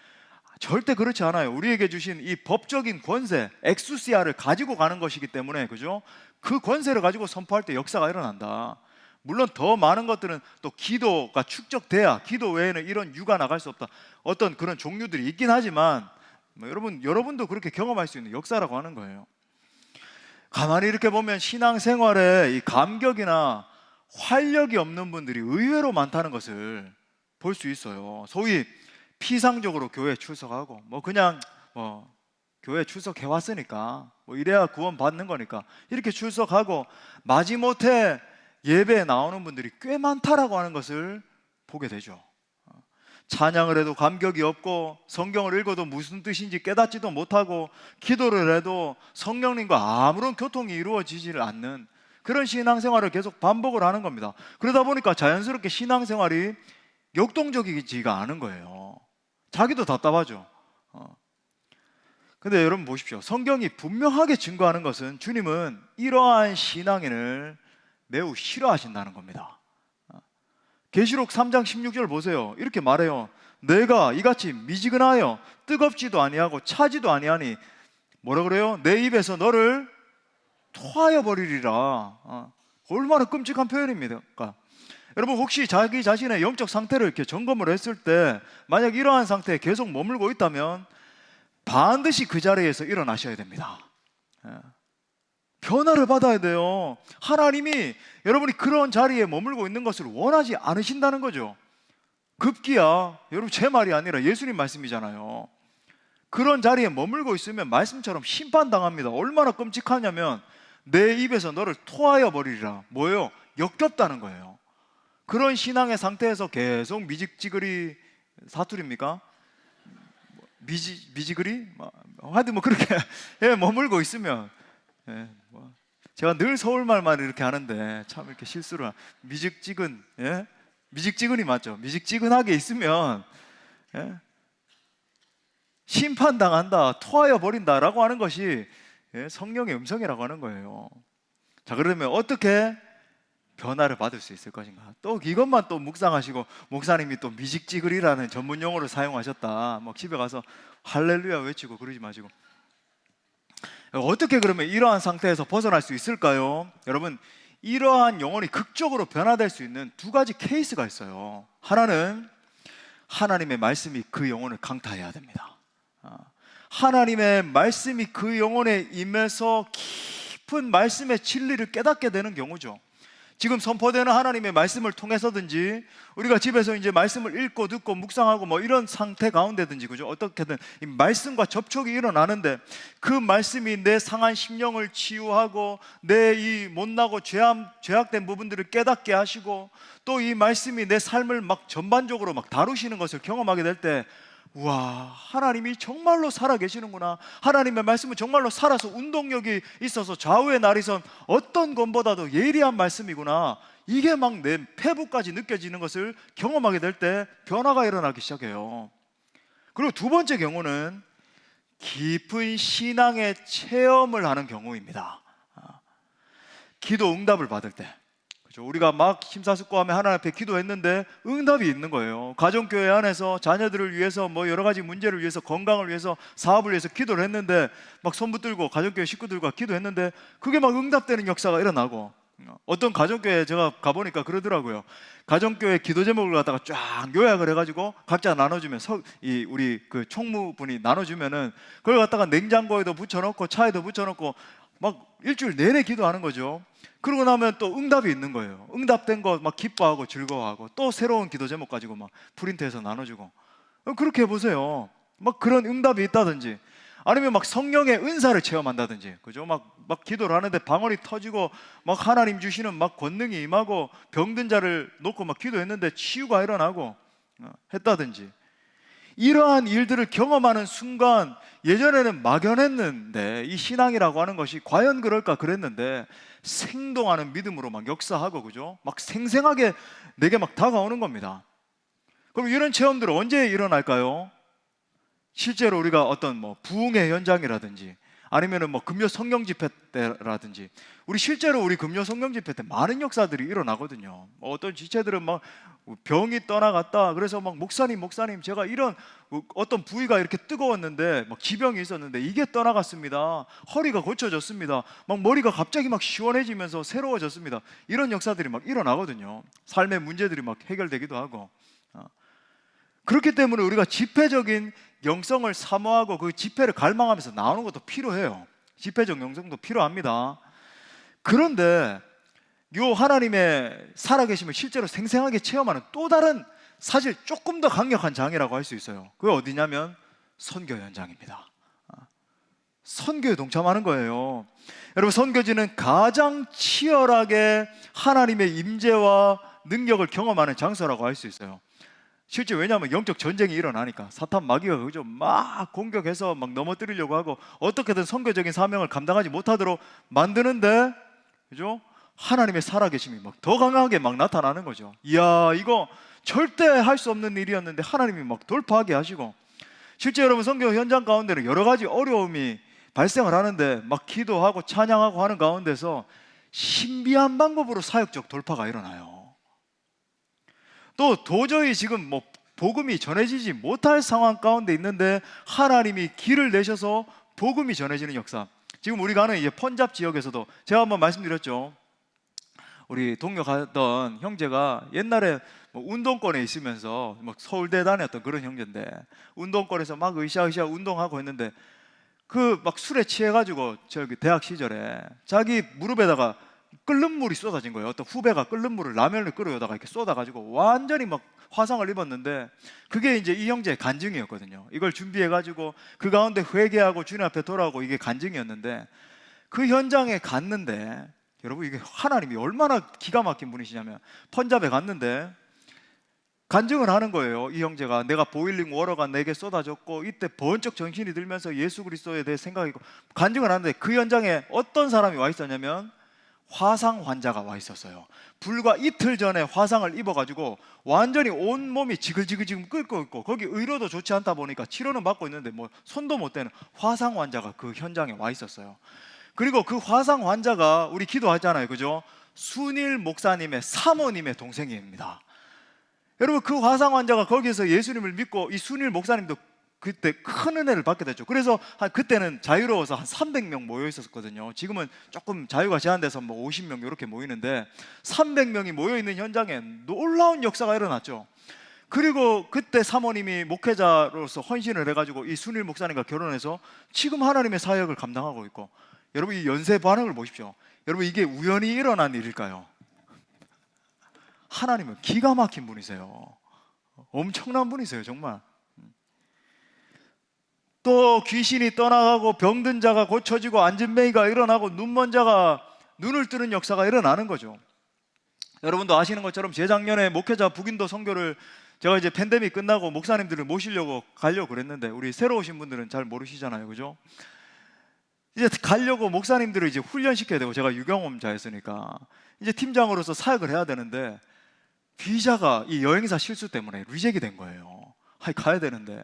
절대 그렇지 않아요. 우리에게 주신 이 법적인 권세, 엑수시아를 가지고 가는 것이기 때문에, 그죠? 그 권세를 가지고 선포할 때 역사가 일어난다. 물론 더 많은 것들은 또 기도가 축적돼야, 기도 외에는 이런 유가 나갈 수 없다, 어떤 그런 종류들이 있긴 하지만 뭐 여러분도 그렇게 경험할 수 있는 역사라고 하는 거예요. 가만히 이렇게 보면 신앙생활에 이 감격이나 활력이 없는 분들이 의외로 많다는 것을 볼 수 있어요. 소위 피상적으로 교회에 출석하고 뭐 그냥 뭐 교회에 출석해 왔으니까 뭐 이래야 구원 받는 거니까 이렇게 출석하고 마지못해 예배에 나오는 분들이 꽤 많다라고 하는 것을 보게 되죠. 찬양을 해도 감격이 없고, 성경을 읽어도 무슨 뜻인지 깨닫지도 못하고, 기도를 해도 성령님과 아무런 교통이 이루어지지를 않는 그런 신앙생활을 계속 반복을 하는 겁니다. 그러다 보니까 자연스럽게 신앙생활이 역동적이지가 않은 거예요. 자기도 답답하죠. 근데 여러분 보십시오. 성경이 분명하게 증거하는 것은 주님은 이러한 신앙인을 매우 싫어하신다는 겁니다. 계시록 3장 16절 보세요. 이렇게 말해요. 내가 이같이 미지근하여 뜨겁지도 아니하고 차지도 아니하니 뭐라 그래요? 내 입에서 너를 토하여 버리리라. 얼마나 끔찍한 표현입니까? 여러분, 혹시 자기 자신의 영적 상태를 이렇게 점검을 했을 때 만약 이러한 상태에 계속 머물고 있다면 반드시 그 자리에서 일어나셔야 됩니다. 변화를 받아야 돼요. 하나님이 여러분이 그런 자리에 머물고 있는 것을 원하지 않으신다는 거죠. 급기야, 여러분 제 말이 아니라 예수님 말씀이잖아요. 그런 자리에 머물고 있으면 말씀처럼 심판당합니다. 얼마나 끔찍하냐면 내 입에서 너를 토하여 버리리라. 뭐예요? 역겹다는 거예요. 그런 신앙의 상태에서 계속 미직지그리 사투리입니까? 미지그리? 하여튼 뭐 그렇게 예, 머물고 있으면 예, 제가 늘 서울말만 이렇게 하는데 참 이렇게 실수를 미직지근, 예? 미직지근이 맞죠? 미직지근하게 있으면 예? 심판당한다, 토하여 버린다라고 하는 것이 예, 성령의 음성이라고 하는 거예요. 자, 그러면 어떻게 변화를 받을 수 있을 것인가? 또 이것만 또 묵상하시고 목사님이 또 미직지글이라는 전문 용어를 사용하셨다, 뭐 집에 가서 할렐루야 외치고 그러지 마시고. 어떻게 그러면 이러한 상태에서 벗어날 수 있을까요? 여러분, 이러한 영혼이 극적으로 변화될 수 있는 두 가지 케이스가 있어요. 하나는 하나님의 말씀이 그 영혼을 강타해야 됩니다. 하나님의 말씀이 그 영혼에 임해서 깊은 말씀의 진리를 깨닫게 되는 경우죠. 지금 선포되는 하나님의 말씀을 통해서든지 우리가 집에서 이제 말씀을 읽고 듣고 묵상하고 뭐 이런 상태 가운데든지, 그죠? 어떻게든 이 말씀과 접촉이 일어나는데 그 말씀이 내 상한 심령을 치유하고 내 이 못나고 죄악된 부분들을 깨닫게 하시고 또 이 말씀이 내 삶을 막 전반적으로 막 다루시는 것을 경험하게 될 때, 와, 하나님이 정말로 살아계시는구나, 하나님의 말씀은 정말로 살아서 운동력이 있어서 좌우의 나리선 어떤 것보다도 예리한 말씀이구나, 이게 막 내 폐부까지 느껴지는 것을 경험하게 될 때 변화가 일어나기 시작해요. 그리고 두 번째 경우는 깊은 신앙의 체험을 하는 경우입니다. 기도 응답을 받을 때, 우리가 막 심사숙고하며 하나님 앞에 기도했는데 응답이 있는 거예요. 가정교회 안에서 자녀들을 위해서 뭐 여러 가지 문제를 위해서, 건강을 위해서, 사업을 위해서 기도를 했는데 막 손 붙들고 가정교회 식구들과 기도했는데 그게 막 응답되는 역사가 일어나고, 어떤 가정교회 제가 가보니까 그러더라고요. 가정교회 기도 제목을 갖다가 쫙 요약을 해가지고 각자 나눠주면 우리 그 총무분이 나눠주면은 그걸 갖다가 냉장고에도 붙여놓고 차에도 붙여놓고 막 일주일 내내 기도하는 거죠. 그러고 나면 또 응답이 있는 거예요. 응답된 거 막 기뻐하고 즐거워하고 또 새로운 기도 제목 가지고 막 프린트해서 나눠주고. 그렇게 해보세요. 막 그런 응답이 있다든지, 아니면 막 성령의 은사를 체험한다든지, 그죠? 막 기도를 하는데 방언이 터지고 막 하나님 주시는 막 권능이 임하고 병든 자를 놓고 막 기도했는데 치유가 일어나고 했다든지, 이러한 일들을 경험하는 순간 예전에는 막연했는데 이 신앙이라고 하는 것이 과연 그럴까 그랬는데 생동하는 믿음으로 막 역사하고, 그죠? 막 생생하게 내게 막 다가오는 겁니다. 그럼 이런 체험들은 언제 일어날까요? 실제로 우리가 어떤 뭐 부흥의 현장이라든지 아니면은 뭐 금요 성령 집회 때라든지, 우리 실제로 우리 금요 성령 집회 때 많은 역사들이 일어나거든요. 어떤 지체들은 막 병이 떠나갔다, 그래서 막 목사님 제가 이런 어떤 부위가 이렇게 뜨거웠는데 막 지병이 있었는데 이게 떠나갔습니다, 허리가 고쳐졌습니다, 막 머리가 갑자기 막 시원해지면서 새로워졌습니다, 이런 역사들이 막 일어나거든요. 삶의 문제들이 막 해결되기도 하고. 그렇기 때문에 우리가 집회적인 영성을 사모하고 그 집회를 갈망하면서 나오는 것도 필요해요. 집회적 영성도 필요합니다. 그런데 요 하나님의 살아계심을 실제로 생생하게 체험하는 또 다른, 사실 조금 더 강력한 장이라고 할 수 있어요. 그게 어디냐면 선교 현장입니다. 선교에 동참하는 거예요. 여러분, 선교지는 가장 치열하게 하나님의 임재와 능력을 경험하는 장소라고 할 수 있어요. 실제 왜냐하면 영적 전쟁이 일어나니까 사탄 마귀가 그죠 막 공격해서 막 넘어뜨리려고 하고 어떻게든 선교적인 사명을 감당하지 못하도록 만드는데, 그죠? 하나님의 살아계심이 막 더 강하게 막 나타나는 거죠. 이야, 이거 절대 할 수 없는 일이었는데 하나님이 막 돌파하게 하시고, 실제 여러분 선교 현장 가운데는 여러 가지 어려움이 발생을 하는데 막 기도하고 찬양하고 하는 가운데서 신비한 방법으로 사역적 돌파가 일어나요. 또 도저히 지금 뭐 복음이 전해지지 못할 상황 가운데 있는데 하나님이 길을 내셔서 복음이 전해지는 역사. 지금 우리가 아는 이제 펀잡 지역에서도 제가 한번 말씀드렸죠. 우리 동료 가던 형제가 옛날에 뭐 운동권에 있으면서 막 서울대 다녔던 그런 형제인데 운동권에서 막 으쌰으쌰 운동하고 했는데 그 막 술에 취해가지고 저기 대학 시절에 자기 무릎에다가 끓는 물이 쏟아진 거예요. 어떤 후배가 끓는 물을 라면을 끓여다가 이렇게 쏟아가지고 완전히 막 화상을 입었는데, 그게 이제 이 형제의 간증이었거든요. 이걸 준비해가지고 그 가운데 회개하고 주님 앞에 돌아오고, 이게 간증이었는데, 그 현장에 갔는데 여러분, 이게 하나님이 얼마나 기가 막힌 분이시냐면, 펀잡에 갔는데 간증을 하는 거예요. 이 형제가 내가 보일링 워터가 내게 쏟아졌고 이때 번쩍 정신이 들면서 예수 그리스도에 대해 생각하고 간증을 하는데, 그 현장에 어떤 사람이 와 있었냐면 화상 환자가 와 있었어요. 불과 이틀 전에 화상을 입어가지고 완전히 온 몸이 지글지글 지금 끓고 있고, 거기 의료도 좋지 않다 보니까 치료는 받고 있는데 뭐 손도 못 대는 화상 환자가 그 현장에 와 있었어요. 그리고 그 화상 환자가 우리 기도하잖아요, 그죠? 순일 목사님의 사모님의 동생입니다. 여러분, 그 화상 환자가 거기서 예수님을 믿고, 이 순일 목사님도 그때 큰 은혜를 받게 됐죠. 그래서 그때는 자유로워서 한 300명 모여 있었거든요. 지금은 조금 자유가 제한돼서 뭐 50명 이렇게 모이는데, 300명이 모여 있는 현장에 놀라운 역사가 일어났죠. 그리고 그때 사모님이 목회자로서 헌신을 해가지고 이 순일 목사님과 결혼해서 지금 하나님의 사역을 감당하고 있고, 여러분, 이 연쇄 반응을 보십시오. 여러분, 이게 우연히 일어난 일일까요? 하나님은 기가 막힌 분이세요. 엄청난 분이세요, 정말. 또 귀신이 떠나가고 병든 자가 고쳐지고 안진뱅이가 일어나고 눈먼 자가 눈을 뜨는 역사가 일어나는 거죠. 여러분도 아시는 것처럼 재작년에 목회자 북인도 선교를 제가 이제 팬데믹 끝나고 목사님들을 모시려고 가려고 그랬는데, 우리 새로 오신 분들은 잘 모르시잖아요, 그죠? 이제 가려고 목사님들을 이제 훈련시켜야 되고, 제가 유경험자였으니까 이제 팀장으로서 사역을 해야 되는데, 비자가 이 여행사 실수 때문에 리젝이 된 거예요. 가야 되는데,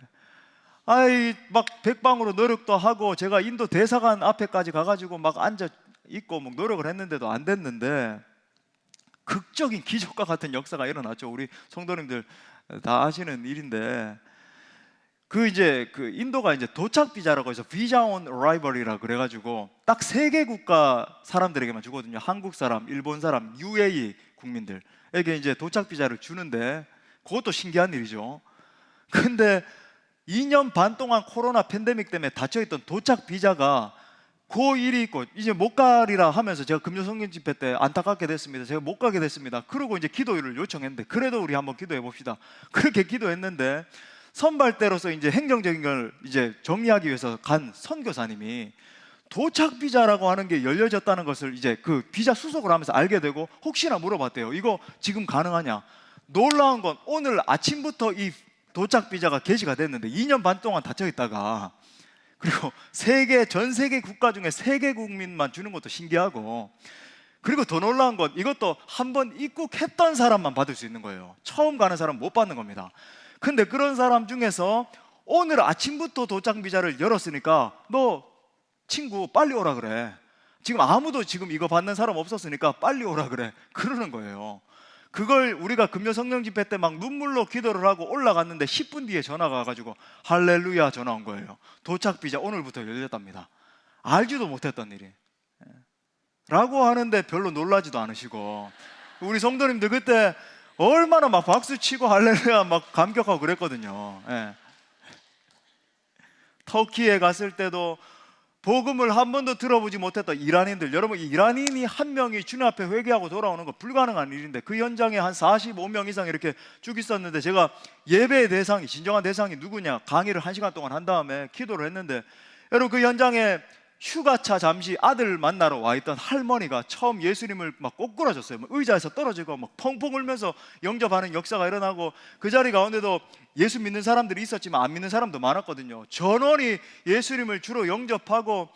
막 백방으로 노력도 하고, 제가 인도 대사관 앞에까지 가가지고 막 앉아 있고 막 노력을 했는데도 안 됐는데, 극적인 기적과 같은 역사가 일어났죠. 우리 성도님들 다 아시는 일인데, 이제 그 인도가 이제 도착 비자라고 해서 비자 온 어라이벌이라 그래가지고 딱 3개 국가 사람들에게만 주거든요. 한국 사람, 일본 사람, UAE 국민들에게 이제 도착 비자를 주는데, 그것도 신기한 일이죠. 근데 2년 반 동안 코로나 팬데믹 때문에 닫혀있던 도착 비자가 그 일이 있고 이제 못 가리라 하면서, 제가 금요 성경 집회 때 안타깝게 됐습니다. 제가 못 가게 됐습니다. 그러고 이제 기도를 요청했는데, 그래도 우리 한번 기도해 봅시다. 그렇게 기도했는데, 선발대로서 이제 행정적인 걸 이제 정리하기 위해서 간 선교사님이 도착 비자라고 하는 게 열려졌다는 것을 이제 그 비자 수속을 하면서 알게 되고, 혹시나 물어봤대요. 이거 지금 가능하냐? 놀라운 건 오늘 아침부터 이 도착 비자가 게시가 됐는데, 2년 반 동안 닫혀 있다가, 그리고 전 세계 국가 중에 3개 국민만 주는 것도 신기하고, 그리고 더 놀라운 건 이것도 한번 입국했던 사람만 받을 수 있는 거예요. 처음 가는 사람 못 받는 겁니다. 근데 그런 사람 중에서 오늘 아침부터 도착 비자를 열었으니까 너 친구 빨리 오라 그래. 지금 아무도 지금 이거 받는 사람 없었으니까 빨리 오라 그래. 그러는 거예요. 그걸 우리가 금요 성령 집회 때 막 눈물로 기도를 하고 올라갔는데 10분 뒤에 전화가 와가지고 할렐루야 전화 온 거예요. 도착 비자 오늘부터 열렸답니다. 알지도 못했던 일이. 라고 하는데 별로 놀라지도 않으시고, 우리 성도님들 그때 얼마나 막 박수 치고 할렐루야 막 감격하고 그랬거든요. 터키에 갔을 때도 복음을 한 번도 들어보지 못했던 이란인들, 여러분, 이란인이 한 명이 주님 앞에 회개하고 돌아오는 거 불가능한 일인데, 그 현장에 한 45명 이상 이렇게 쭉 있었는데, 제가 예배의 대상이, 진정한 대상이 누구냐 강의를 1시간 동안 한 다음에 기도를 했는데, 여러분, 그 현장에 휴가차 잠시 아들 만나러 와 있던 할머니가 처음 예수님을 막 꼬꾸라졌어요. 의자에서 떨어지고 막 펑펑 울면서 영접하는 역사가 일어나고, 그 자리 가운데도 예수 믿는 사람들이 있었지만 안 믿는 사람도 많았거든요. 전원이 예수님을 주로 영접하고,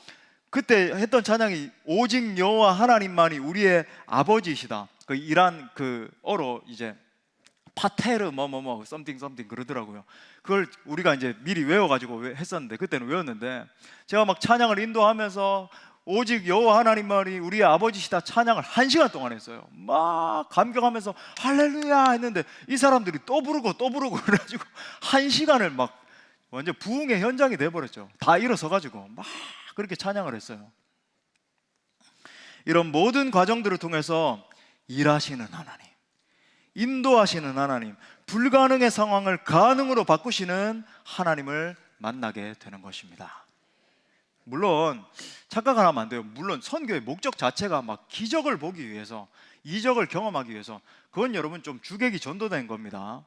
그때 했던 찬양이 오직 여호와 하나님만이 우리의 아버지이시다. 그 이란 그 어로 이제 파테르 something 그러더라고요. 그걸 우리가 이제 미리 외워가지고 했었는데, 그때는 외웠는데, 제가 막 찬양을 인도하면서 오직 여호와 하나님만이 우리의 아버지시다 찬양을 1시간 동안 했어요. 막 감격하면서 할렐루야 했는데, 이 사람들이 또 부르고 그래가지고 1시간을 막 완전 부흥의 현장이 돼버렸죠. 다 일어서가지고 막 그렇게 찬양을 했어요. 이런 모든 과정들을 통해서 일하시는 하나님, 인도하시는 하나님, 불가능의 상황을 가능으로 바꾸시는 하나님을 만나게 되는 것입니다. 물론 착각을 하면 안 돼요. 물론 선교의 목적 자체가 막 기적을 보기 위해서, 이적을 경험하기 위해서, 그건 여러분 좀 주객이 전도된 겁니다.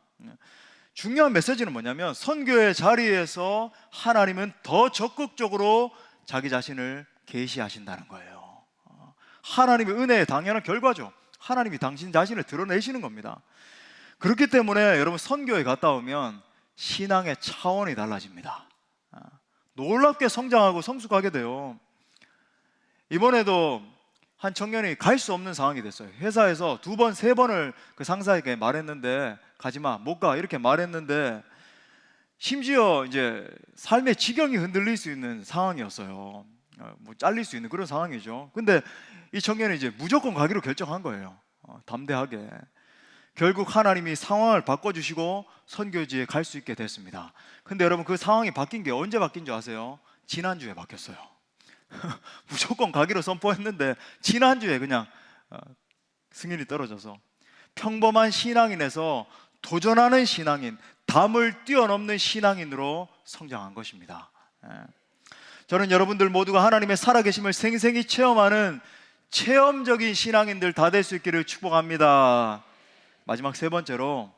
중요한 메시지는 뭐냐면 선교의 자리에서 하나님은 더 적극적으로 자기 자신을 계시하신다는 거예요. 하나님의 은혜의 당연한 결과죠. 하나님이 당신 자신을 드러내시는 겁니다. 그렇기 때문에 여러분 선교에 갔다 오면 신앙의 차원이 달라집니다. 놀랍게 성장하고 성숙하게 돼요. 이번에도 한 청년이 갈 수 없는 상황이 됐어요. 회사에서 2번, 3번을 그 상사에게 말했는데 가지마, 못 가 이렇게 말했는데 심지어 이제 삶의 지경이 흔들릴 수 있는 상황이었어요. 뭐 잘릴 수 있는 그런 상황이죠. 근데 이 청년이 이제 무조건 가기로 결정한 거예요. 담대하게. 결국 하나님이 상황을 바꿔주시고 선교지에 갈 수 있게 됐습니다. 근데 여러분 그 상황이 바뀐 게 언제 바뀐 줄 아세요? 지난주에 바뀌었어요. 무조건 가기로 선포했는데 지난주에 그냥 승인이 떨어져서 평범한 신앙인에서 도전하는 신앙인, 담을 뛰어넘는 신앙인으로 성장한 것입니다. 저는 여러분들 모두가 하나님의 살아계심을 생생히 체험하는 체험적인 신앙인들 다 될 수 있기를 축복합니다. 마지막 3번째로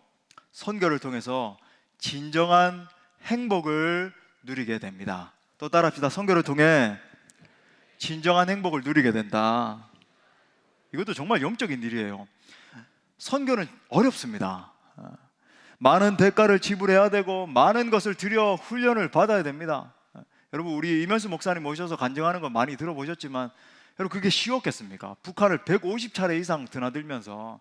선교를 통해서 진정한 행복을 누리게 됩니다. 또 따라합시다. 선교를 통해 진정한 행복을 누리게 된다. 이것도 정말 영적인 일이에요. 선교는 어렵습니다. 많은 대가를 지불해야 되고 많은 것을 들여 훈련을 받아야 됩니다. 여러분 우리 이면수 목사님 모셔서 간증하는 거 많이 들어보셨지만 여러분 그게 쉬웠겠습니까? 북한을 150차례 이상 드나들면서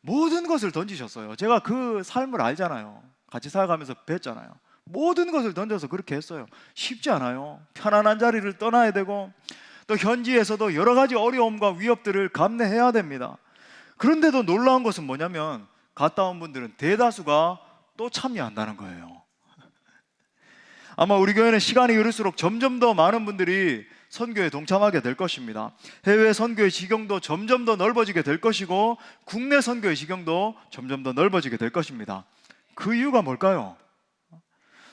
모든 것을 던지셨어요. 제가 그 삶을 알잖아요. 같이 살아가면서 뵀잖아요. 모든 것을 던져서 그렇게 했어요. 쉽지 않아요. 편안한 자리를 떠나야 되고 또 현지에서도 여러 가지 어려움과 위협들을 감내해야 됩니다. 그런데도 놀라운 것은 뭐냐면 갔다 온 분들은 대다수가 또 참여한다는 거예요. 아마 우리 교회는 시간이 흐를수록 점점 더 많은 분들이 선교에 동참하게 될 것입니다. 해외 선교의 지경도 점점 더 넓어지게 될 것이고 국내 선교의 지경도 점점 더 넓어지게 될 것입니다. 그 이유가 뭘까요?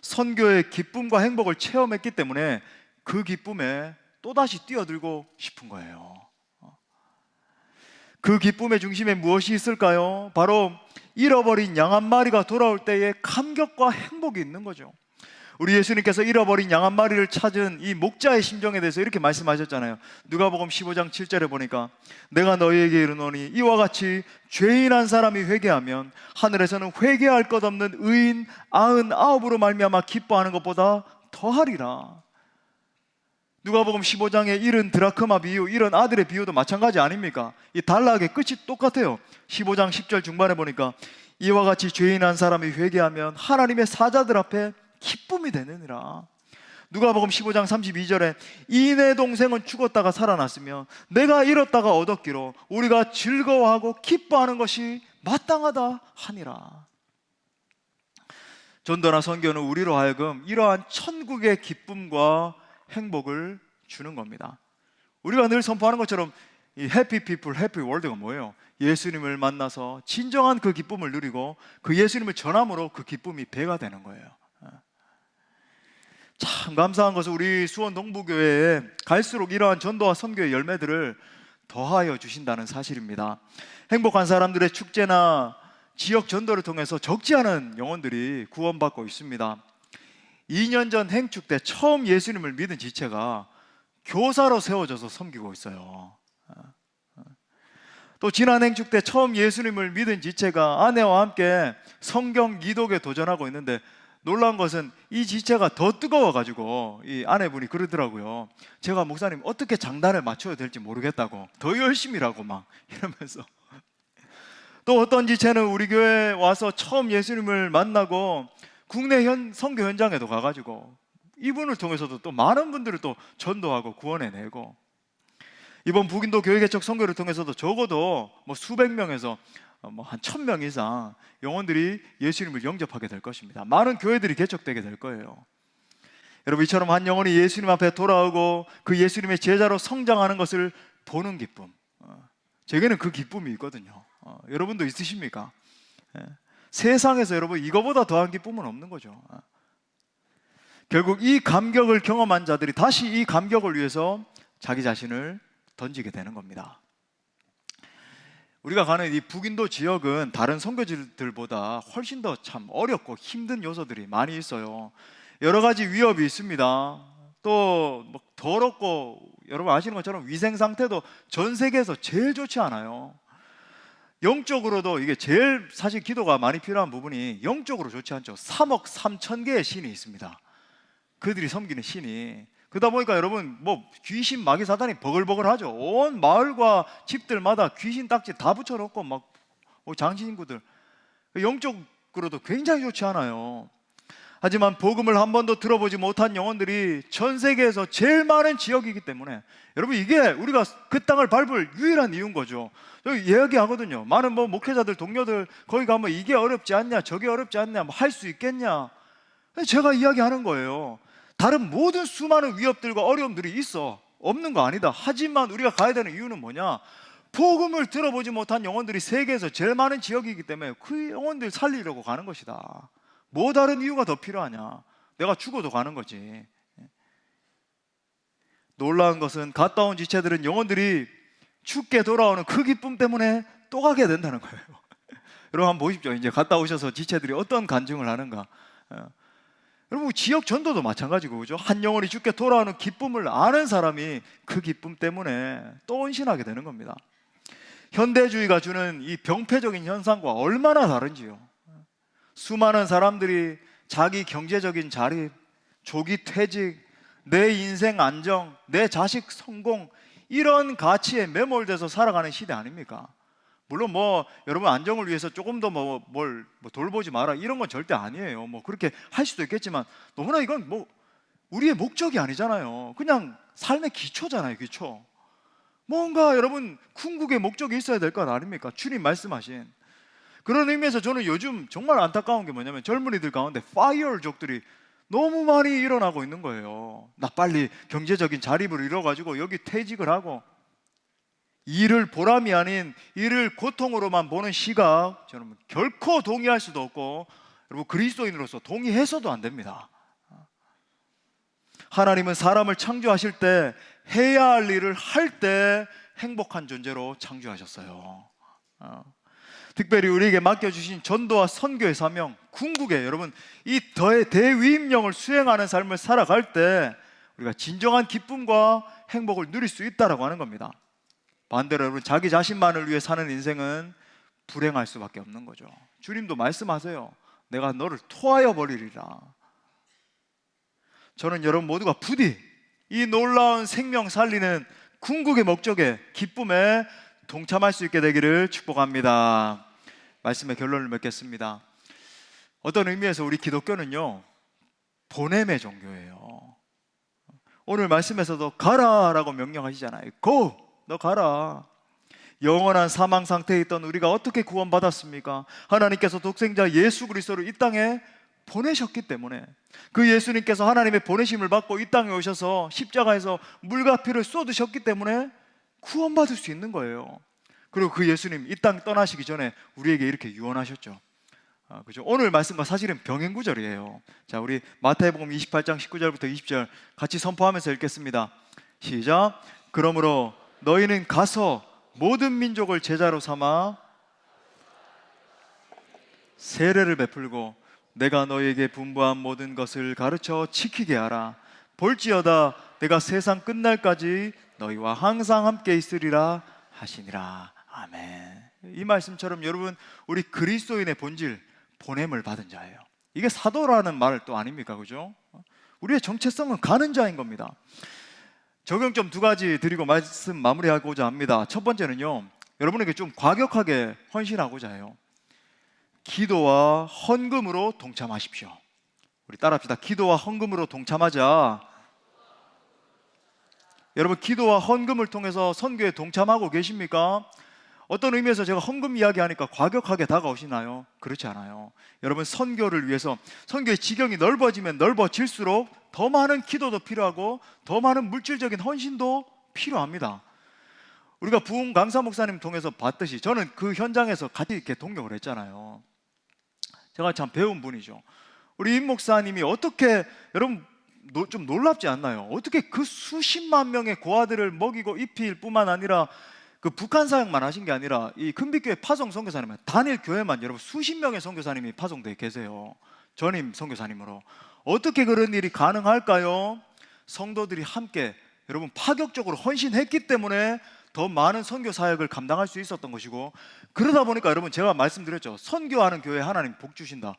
선교의 기쁨과 행복을 체험했기 때문에 그 기쁨에 또다시 뛰어들고 싶은 거예요. 그 기쁨의 중심에 무엇이 있을까요? 바로 잃어버린 양 한 마리가 돌아올 때의 감격과 행복이 있는 거죠. 우리 예수님께서 잃어버린 양 한 마리를 찾은 이 목자의 심정에 대해서 이렇게 말씀하셨잖아요. 누가복음 15장 7절에 보니까 내가 너희에게 이르노니 이와 같이 죄인 한 사람이 회개하면 하늘에서는 회개할 것 없는 의인 99으로 말미암아 기뻐하는 것보다 더하리라. 누가복음 15장의 잃은 드라크마 비유, 잃은 아들의 비유도 마찬가지 아닙니까? 이 단락의 끝이 똑같아요. 15장 10절 중반에 보니까 이와 같이 죄인 한 사람이 회개하면 하나님의 사자들 앞에 기쁨이 되느니라. 누가복음 15장 32절에 이 내 동생은 죽었다가 살아났으며 내가 잃었다가 얻었기로 우리가 즐거워하고 기뻐하는 것이 마땅하다 하니라. 전도나 선교는 우리로 하여금 이러한 천국의 기쁨과 행복을 주는 겁니다. 우리가 늘 선포하는 것처럼 이 해피 피플 해피 월드가 뭐예요? 예수님을 만나서 진정한 그 기쁨을 누리고 그 예수님을 전함으로 그 기쁨이 배가 되는 거예요. 참 감사한 것은 우리 수원 동부교회에 갈수록 이러한 전도와 선교의 열매들을 더하여 주신다는 사실입니다. 행복한 사람들의 축제나 지역 전도를 통해서 적지 않은 영혼들이 구원받고 있습니다. 2년 전 행축 때 처음 예수님을 믿은 지체가 교사로 세워져서 섬기고 있어요. 또 지난 행축 때 처음 예수님을 믿은 지체가 아내와 함께 성경 기독에 도전하고 있는데 놀라운 것은 이 지체가 더 뜨거워가지고 이 아내분이 그러더라고요. 제가 목사님 어떻게 장단을 맞춰야 될지 모르겠다고 더 열심히 라고 막 이러면서. 또 어떤 지체는 우리 교회에 와서 처음 예수님을 만나고 국내 선교 현장에도 가가지고 이분을 통해서도 또 많은 분들을 또 전도하고 구원해내고, 이번 북인도 교회 개척 선교를 통해서도 적어도 뭐 수백 명에서 뭐 한 1000명 이상 영혼들이 예수님을 영접하게 될 것입니다. 많은 교회들이 개척되게 될 거예요. 여러분 이처럼 한 영혼이 예수님 앞에 돌아오고 그 예수님의 제자로 성장하는 것을 보는 기쁨, 제게는 그 기쁨이 있거든요. 여러분도 있으십니까? 세상에서 여러분 이거보다 더한 기쁨은 없는 거죠. 결국 이 감격을 경험한 자들이 다시 이 감격을 위해서 자기 자신을 던지게 되는 겁니다. 우리가 가는 이 북인도 지역은 다른 선교지들보다 훨씬 더 참 어렵고 힘든 요소들이 많이 있어요. 여러 가지 위협이 있습니다. 또 뭐 더럽고, 여러분 아시는 것처럼 위생 상태도 전 세계에서 제일 좋지 않아요. 영적으로도 이게 제일 사실 기도가 많이 필요한 부분이 영적으로 좋지 않죠. 3억 3천 개의 신이 있습니다. 그들이 섬기는 신이. 그러다 보니까 여러분 뭐 귀신 마귀 사단이 버글버글하죠. 온 마을과 집들마다 귀신 딱지 다 붙여놓고 막 장신구들, 영적으로도 굉장히 좋지 않아요. 하지만 복음을 한 번도 들어보지 못한 영혼들이 전 세계에서 제일 많은 지역이기 때문에, 여러분 이게 우리가 그 땅을 밟을 유일한 이유인 거죠. 여기 이야기하거든요. 많은 뭐 목회자들 동료들 거기 가면 이게 어렵지 않냐, 저게 어렵지 않냐, 뭐 할 수 있겠냐, 제가 이야기하는 거예요. 다른 모든 수많은 위협들과 어려움들이 있어, 없는 거 아니다. 하지만 우리가 가야 되는 이유는 뭐냐? 복음을 들어보지 못한 영혼들이 세계에서 제일 많은 지역이기 때문에 그 영혼들 살리려고 가는 것이다. 뭐 다른 이유가 더 필요하냐? 내가 죽어도 가는 거지. 놀라운 것은 갔다 온 지체들은 영혼들이 죽게 돌아오는 그 기쁨 때문에 또 가게 된다는 거예요. 여러분 한번 보십시오. 이제 갔다 오셔서 지체들이 어떤 간증을 하는가. 여러분 지역 전도도 마찬가지고, 그죠? 한 영혼이 죽게 돌아오는 기쁨을 아는 사람이 그 기쁨 때문에 또 헌신하게 되는 겁니다. 현대주의가 주는 이 병폐적인 현상과 얼마나 다른지요. 수많은 사람들이 자기 경제적인 자립, 조기 퇴직, 내 인생 안정, 내 자식 성공, 이런 가치에 매몰돼서 살아가는 시대 아닙니까? 물론 뭐 여러분 안정을 위해서 조금 더 뭘 돌보지 마라 이런 건 절대 아니에요. 뭐 그렇게 할 수도 있겠지만 너무나 이건 뭐 우리의 목적이 아니잖아요. 그냥 삶의 기초잖아요, 기초. 뭔가 여러분 궁극의 목적이 있어야 될 것 아닙니까? 주님 말씀하신. 그런 의미에서 저는 요즘 정말 안타까운 게 뭐냐면 젊은이들 가운데 파이어족들이 너무 많이 일어나고 있는 거예요. 나 빨리 경제적인 자립을 이뤄가지고 여기 퇴직을 하고, 일을 보람이 아닌 일을 고통으로만 보는 시각, 저는 결코 동의할 수도 없고, 여러분 그리스도인으로서 동의해서도 안 됩니다. 하나님은 사람을 창조하실 때 해야 할 일을 할 때 행복한 존재로 창조하셨어요. 특별히 우리에게 맡겨주신 전도와 선교의 사명, 궁극에 여러분 이 대위임령을 수행하는 삶을 살아갈 때 우리가 진정한 기쁨과 행복을 누릴 수 있다라고 하는 겁니다. 반대로 여러분 자기 자신만을 위해 사는 인생은 불행할 수밖에 없는 거죠. 주님도 말씀하세요. 내가 너를 토하여 버리리라. 저는 여러분 모두가 부디 이 놀라운 생명 살리는 궁극의 목적에, 기쁨에 동참할 수 있게 되기를 축복합니다. 말씀의 결론을 맺겠습니다. 어떤 의미에서 우리 기독교는요, 보냄의 종교예요. 오늘 말씀에서도 가라라고 명령하시잖아요. Go! 너 가라. 영원한 사망 상태에 있던 우리가 어떻게 구원받았습니까? 하나님께서 독생자 예수 그리스도를 이 땅에 보내셨기 때문에, 그 예수님께서 하나님의 보내심을 받고 이 땅에 오셔서 십자가에서 물과 피를 쏟으셨기 때문에 구원받을 수 있는 거예요. 그리고 그 예수님 이 땅 떠나시기 전에 우리에게 이렇게 유언하셨죠. 그죠? 오늘 말씀과 사실은 병행구절이에요. 자, 우리 마태복음 28장 19절부터 20절 같이 선포하면서 읽겠습니다. 시작. 그러므로 너희는 가서 모든 민족을 제자로 삼아 세례를 베풀고 내가 너희에게 분부한 모든 것을 가르쳐 지키게 하라. 볼지어다 내가 세상 끝날까지 너희와 항상 함께 있으리라 하시니라. 아멘. 이 말씀처럼 여러분 우리 그리스도인의 본질, 보냄을 받은 자예요. 이게 사도라는 말 또 아닙니까? 그죠? 우리의 정체성은 가는 자인 겁니다. 적용점 두 가지 드리고 말씀 마무리하고자 합니다. 첫 번째는요, 여러분에게 좀 과격하게 헌신하고자 해요. 기도와 헌금으로 동참하십시오. 우리 따라합시다. 기도와 헌금으로 동참하자. 여러분 기도와 헌금을 통해서 선교에 동참하고 계십니까? 어떤 의미에서 제가 헌금 이야기하니까 과격하게 다가오시나요? 그렇지 않아요. 여러분 선교를 위해서, 선교의 지경이 넓어지면 넓어질수록 더 많은 기도도 필요하고 더 많은 물질적인 헌신도 필요합니다. 우리가 부흥 강사 목사님 통해서 봤듯이 저는 그 현장에서 같이 이렇게 동역을 했잖아요. 제가 참 배운 분이죠. 우리 임 목사님이 어떻게, 여러분 좀 놀랍지 않나요? 어떻게 그 수십만 명의 고아들을 먹이고 입힐 뿐만 아니라 그 북한 사역만 하신 게 아니라 이 금빛교회 파송 선교사님 단일 교회만 여러분 수십 명의 선교사님이 파송되어 계세요. 전임 선교사님으로. 어떻게 그런 일이 가능할까요? 성도들이 함께 여러분 파격적으로 헌신했기 때문에 더 많은 선교 사역을 감당할 수 있었던 것이고, 그러다 보니까 여러분 제가 말씀드렸죠. 선교하는 교회에 하나님 복 주신다.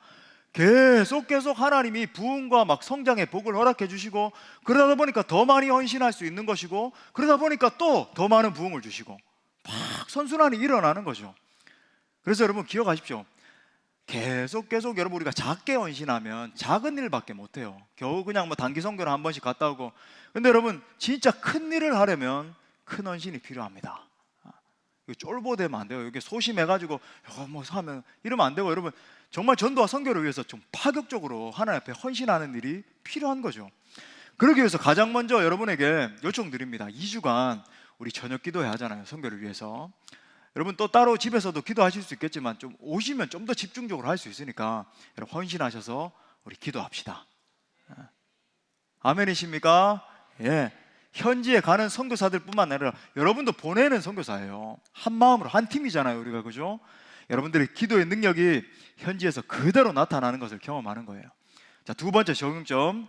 계속 하나님이 부흥과 막 성장의 복을 허락해 주시고, 그러다 보니까 더 많이 헌신할 수 있는 것이고, 그러다 보니까 또 더 많은 부흥을 주시고 막 선순환이 일어나는 거죠. 그래서 여러분 기억하십시오. 계속 여러분 우리가 작게 헌신하면 작은 일밖에 못해요. 겨우 그냥 뭐 단기 선교를 한 번씩 갔다 오고. 근데 여러분 진짜 큰 일을 하려면 큰 헌신이 필요합니다. 이거 쫄보되면 안 돼요. 이게 소심해가지고 뭐 하면 이러면 안 되고, 여러분 정말 전도와 선교를 위해서 좀 파격적으로 하나님 앞에 헌신하는 일이 필요한 거죠. 그러기 위해서 가장 먼저 여러분에게 요청드립니다. 2주간 우리 저녁 기도회 하잖아요. 선교를 위해서. 여러분 또 따로 집에서도 기도하실 수 있겠지만 좀 오시면 좀 더 집중적으로 할 수 있으니까 여러분 헌신하셔서 우리 기도합시다. 아멘이십니까? 예. 현지에 가는 선교사들 뿐만 아니라 여러분도 보내는 선교사예요. 한 마음으로 한 팀이잖아요, 우리가. 그죠? 여러분들의 기도의 능력이 현지에서 그대로 나타나는 것을 경험하는 거예요. 자, 두 번째 적용점,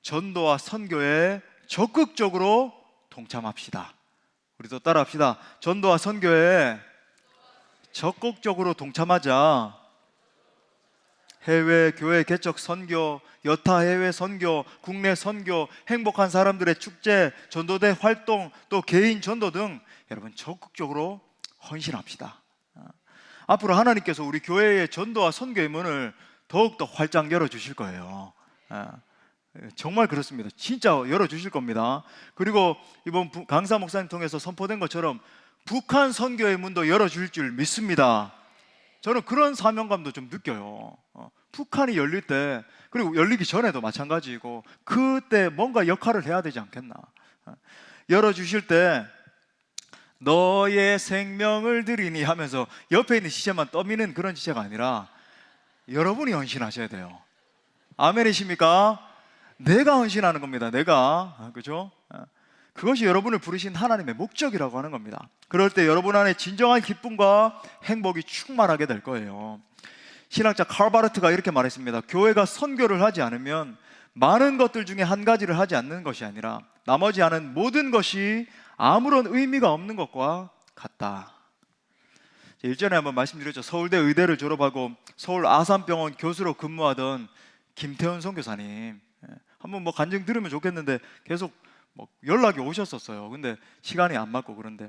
전도와 선교에 적극적으로 동참합시다. 우리도 따라합시다. 전도와 선교에 적극적으로 동참하자. 해외 교회 개척 선교, 여타 해외 선교, 국내 선교, 행복한 사람들의 축제, 전도대 활동, 또 개인 전도 등 여러분 적극적으로 헌신합시다. 앞으로 하나님께서 우리 교회의 전도와 선교의 문을 더욱더 활짝 열어주실 거예요. 정말 그렇습니다. 진짜 열어주실 겁니다. 그리고 이번 강사 목사님 통해서 선포된 것처럼 북한 선교의 문도 열어줄 줄 믿습니다. 저는 그런 사명감도 좀 느껴요. 북한이 열릴 때, 그리고 열리기 전에도 마찬가지고, 그때 뭔가 역할을 해야 되지 않겠나. 열어주실 때 너의 생명을 드리니 하면서 옆에 있는 지체만 떠미는 그런 지체가 아니라 여러분이 헌신하셔야 돼요. 아멘이십니까? 내가 헌신하는 겁니다. 내가. 그죠? 그것이 여러분을 부르신 하나님의 목적이라고 하는 겁니다. 그럴 때 여러분 안에 진정한 기쁨과 행복이 충만하게 될 거예요. 신학자 칼 바르트가 이렇게 말했습니다. 교회가 선교를 하지 않으면 많은 것들 중에 한 가지를 하지 않는 것이 아니라 나머지 하는 모든 것이 아무런 의미가 없는 것과 같다. 일전에 한번 말씀드렸죠. 서울대 의대를 졸업하고 서울 아산병원 교수로 근무하던 김태훈 선교사님, 한번 뭐 간증 들으면 좋겠는데 계속 뭐 연락이 오셨었어요. 근데 시간이 안 맞고. 그런데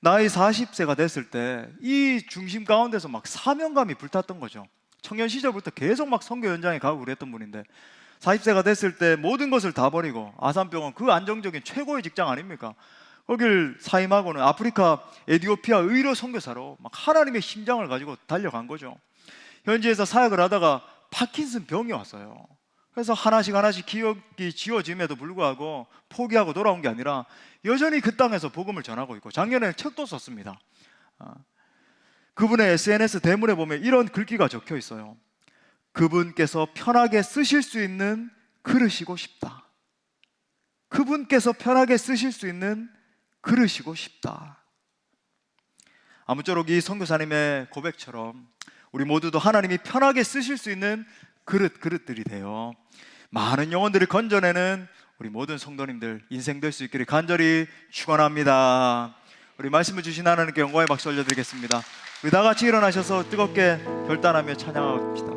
나이 40세가 됐을 때 이 중심 가운데서 막 사명감이 불탔던 거죠. 청년 시절부터 계속 막 선교 현장에 가고 그랬던 분인데 40세가 됐을 때 모든 것을 다 버리고 아산병원, 그 안정적인 최고의 직장 아닙니까? 거길 사임하고는 아프리카 에티오피아 의료 선교사로 막 하나님의 심장을 가지고 달려간 거죠. 현지에서 사역을 하다가 파킨슨 병이 왔어요. 그래서 하나씩 기억이 지워짐에도 불구하고 포기하고 돌아온 게 아니라 여전히 그 땅에서 복음을 전하고 있고, 작년에는 책도 썼습니다. 그분의 SNS 대문에 보면 이런 글귀가 적혀 있어요. 그분께서 편하게 쓰실 수 있는 그릇이고 싶다. 그분께서 편하게 쓰실 수 있는 그릇이고 싶다. 아무쪼록 이 선교사님의 고백처럼 우리 모두도 하나님이 편하게 쓰실 수 있는 그릇들이 돼요. 많은 영혼들을 건져내는 우리 모든 성도님들 인생 될 수 있기를 간절히 축원합니다. 우리 말씀을 주신 하나님께 영광의 박수 올려드리겠습니다. 우리 다 같이 일어나셔서 뜨겁게 결단하며 찬양합시다.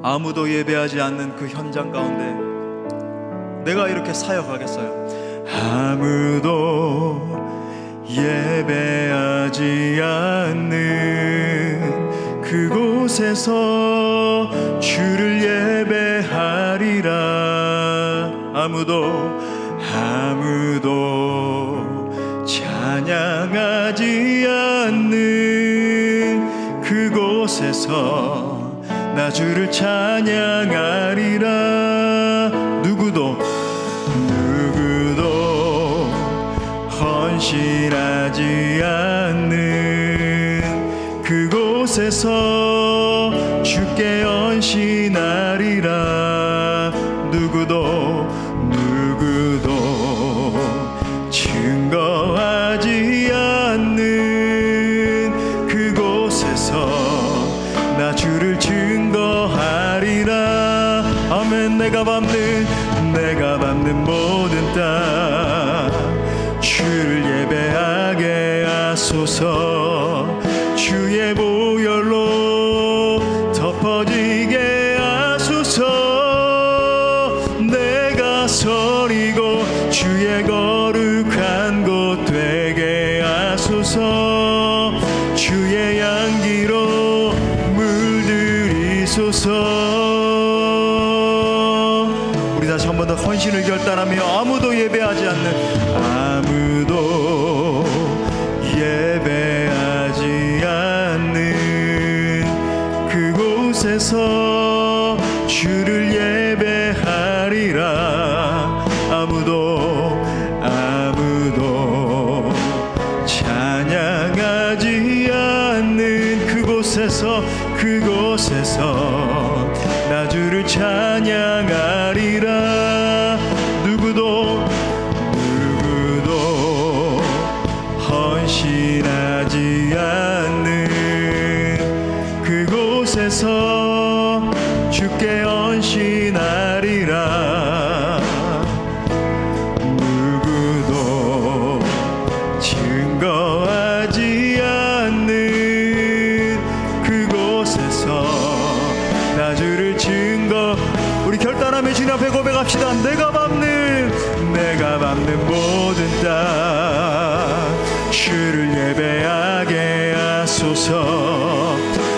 아무도 예배하지 않는 그 현장 가운데 내가 이렇게 사역하겠어요. 아무도 예배하지 않는 그곳에서 주를 예배하리라. 아무도 찬양하지 않는 그곳에서 나 주를 찬양하리라. 누구도 헌신하지 않는 그곳에서 주께 헌신하리라. 누구도 증거하지 않는 그곳에서 나 주를 증거하리라. 아멘. 내가 밟는 모든 땅 주를 예배하게 하소서. 주의 보혈로 덮어지게 하소서. 내가 서리고 주의 거룩한 곳 되게 하소서. 주의 향기로 물들이소서. 우리 다시 한 번 더 헌신을 결단하며 아무도 예배하지 않는 그곳에서 주를 예배하리라. 아무도 찬양하지 않는 그곳에서 나 주를 찬양하리라. 누구도 헌신하지 않는 그곳에서 주께 헌신하리라. 누구도 증거하지 않는 그곳에서 나 주를 우리 결단하며 주님 앞에 고백합시다. 내가 밟는 모든 땅 주를 예배하게 하소서.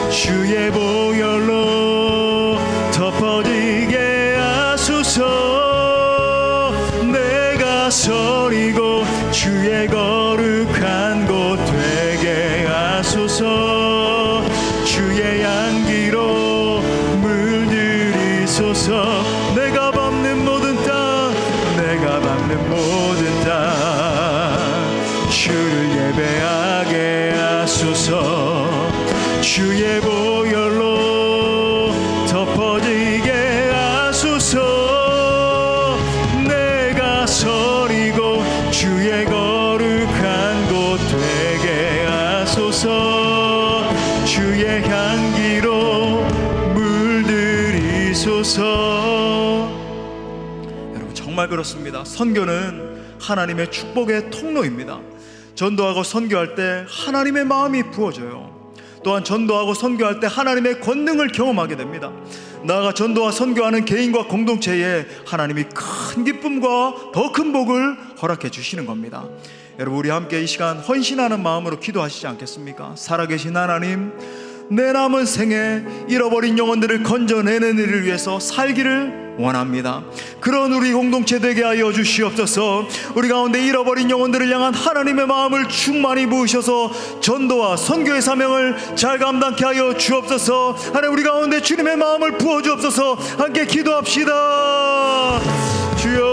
주의 보혈로 덮어지게 하소서. 내가 서리고 주의 거룩한 곳 되게 하소서. 주의 향기로 물들이소서. 내가 밟는 모든 땅 주를 예배하게 하소서. 주의 보혈로 덮어지게 하소서. 내가 서리고 주의 거룩한 곳 되게 하소서. 주의 향기로 물들이소서. 여러분, 정말 그렇습니다. 선교는 하나님의 축복의 통로입니다. 전도하고 선교할 때 하나님의 마음이 부어져요. 또한 전도하고 선교할 때 하나님의 권능을 경험하게 됩니다. 나아가 전도와 선교하는 개인과 공동체에 하나님이 큰 기쁨과 더 큰 복을 허락해 주시는 겁니다. 여러분, 우리 함께 이 시간 헌신하는 마음으로 기도하시지 않겠습니까? 살아계신 하나님, 내 남은 생에 잃어버린 영혼들을 건져내는 일을 위해서 살기를 원합니다. 그런 우리 공동체 되게 하여 주시옵소서. 우리 가운데 잃어버린 영혼들을 향한 하나님의 마음을 충만히 부으셔서 전도와 선교의 사명을 잘 감당케 하여 주옵소서. 하나님, 우리 가운데 주님의 마음을 부어 주옵소서. 함께 기도합시다. 주여,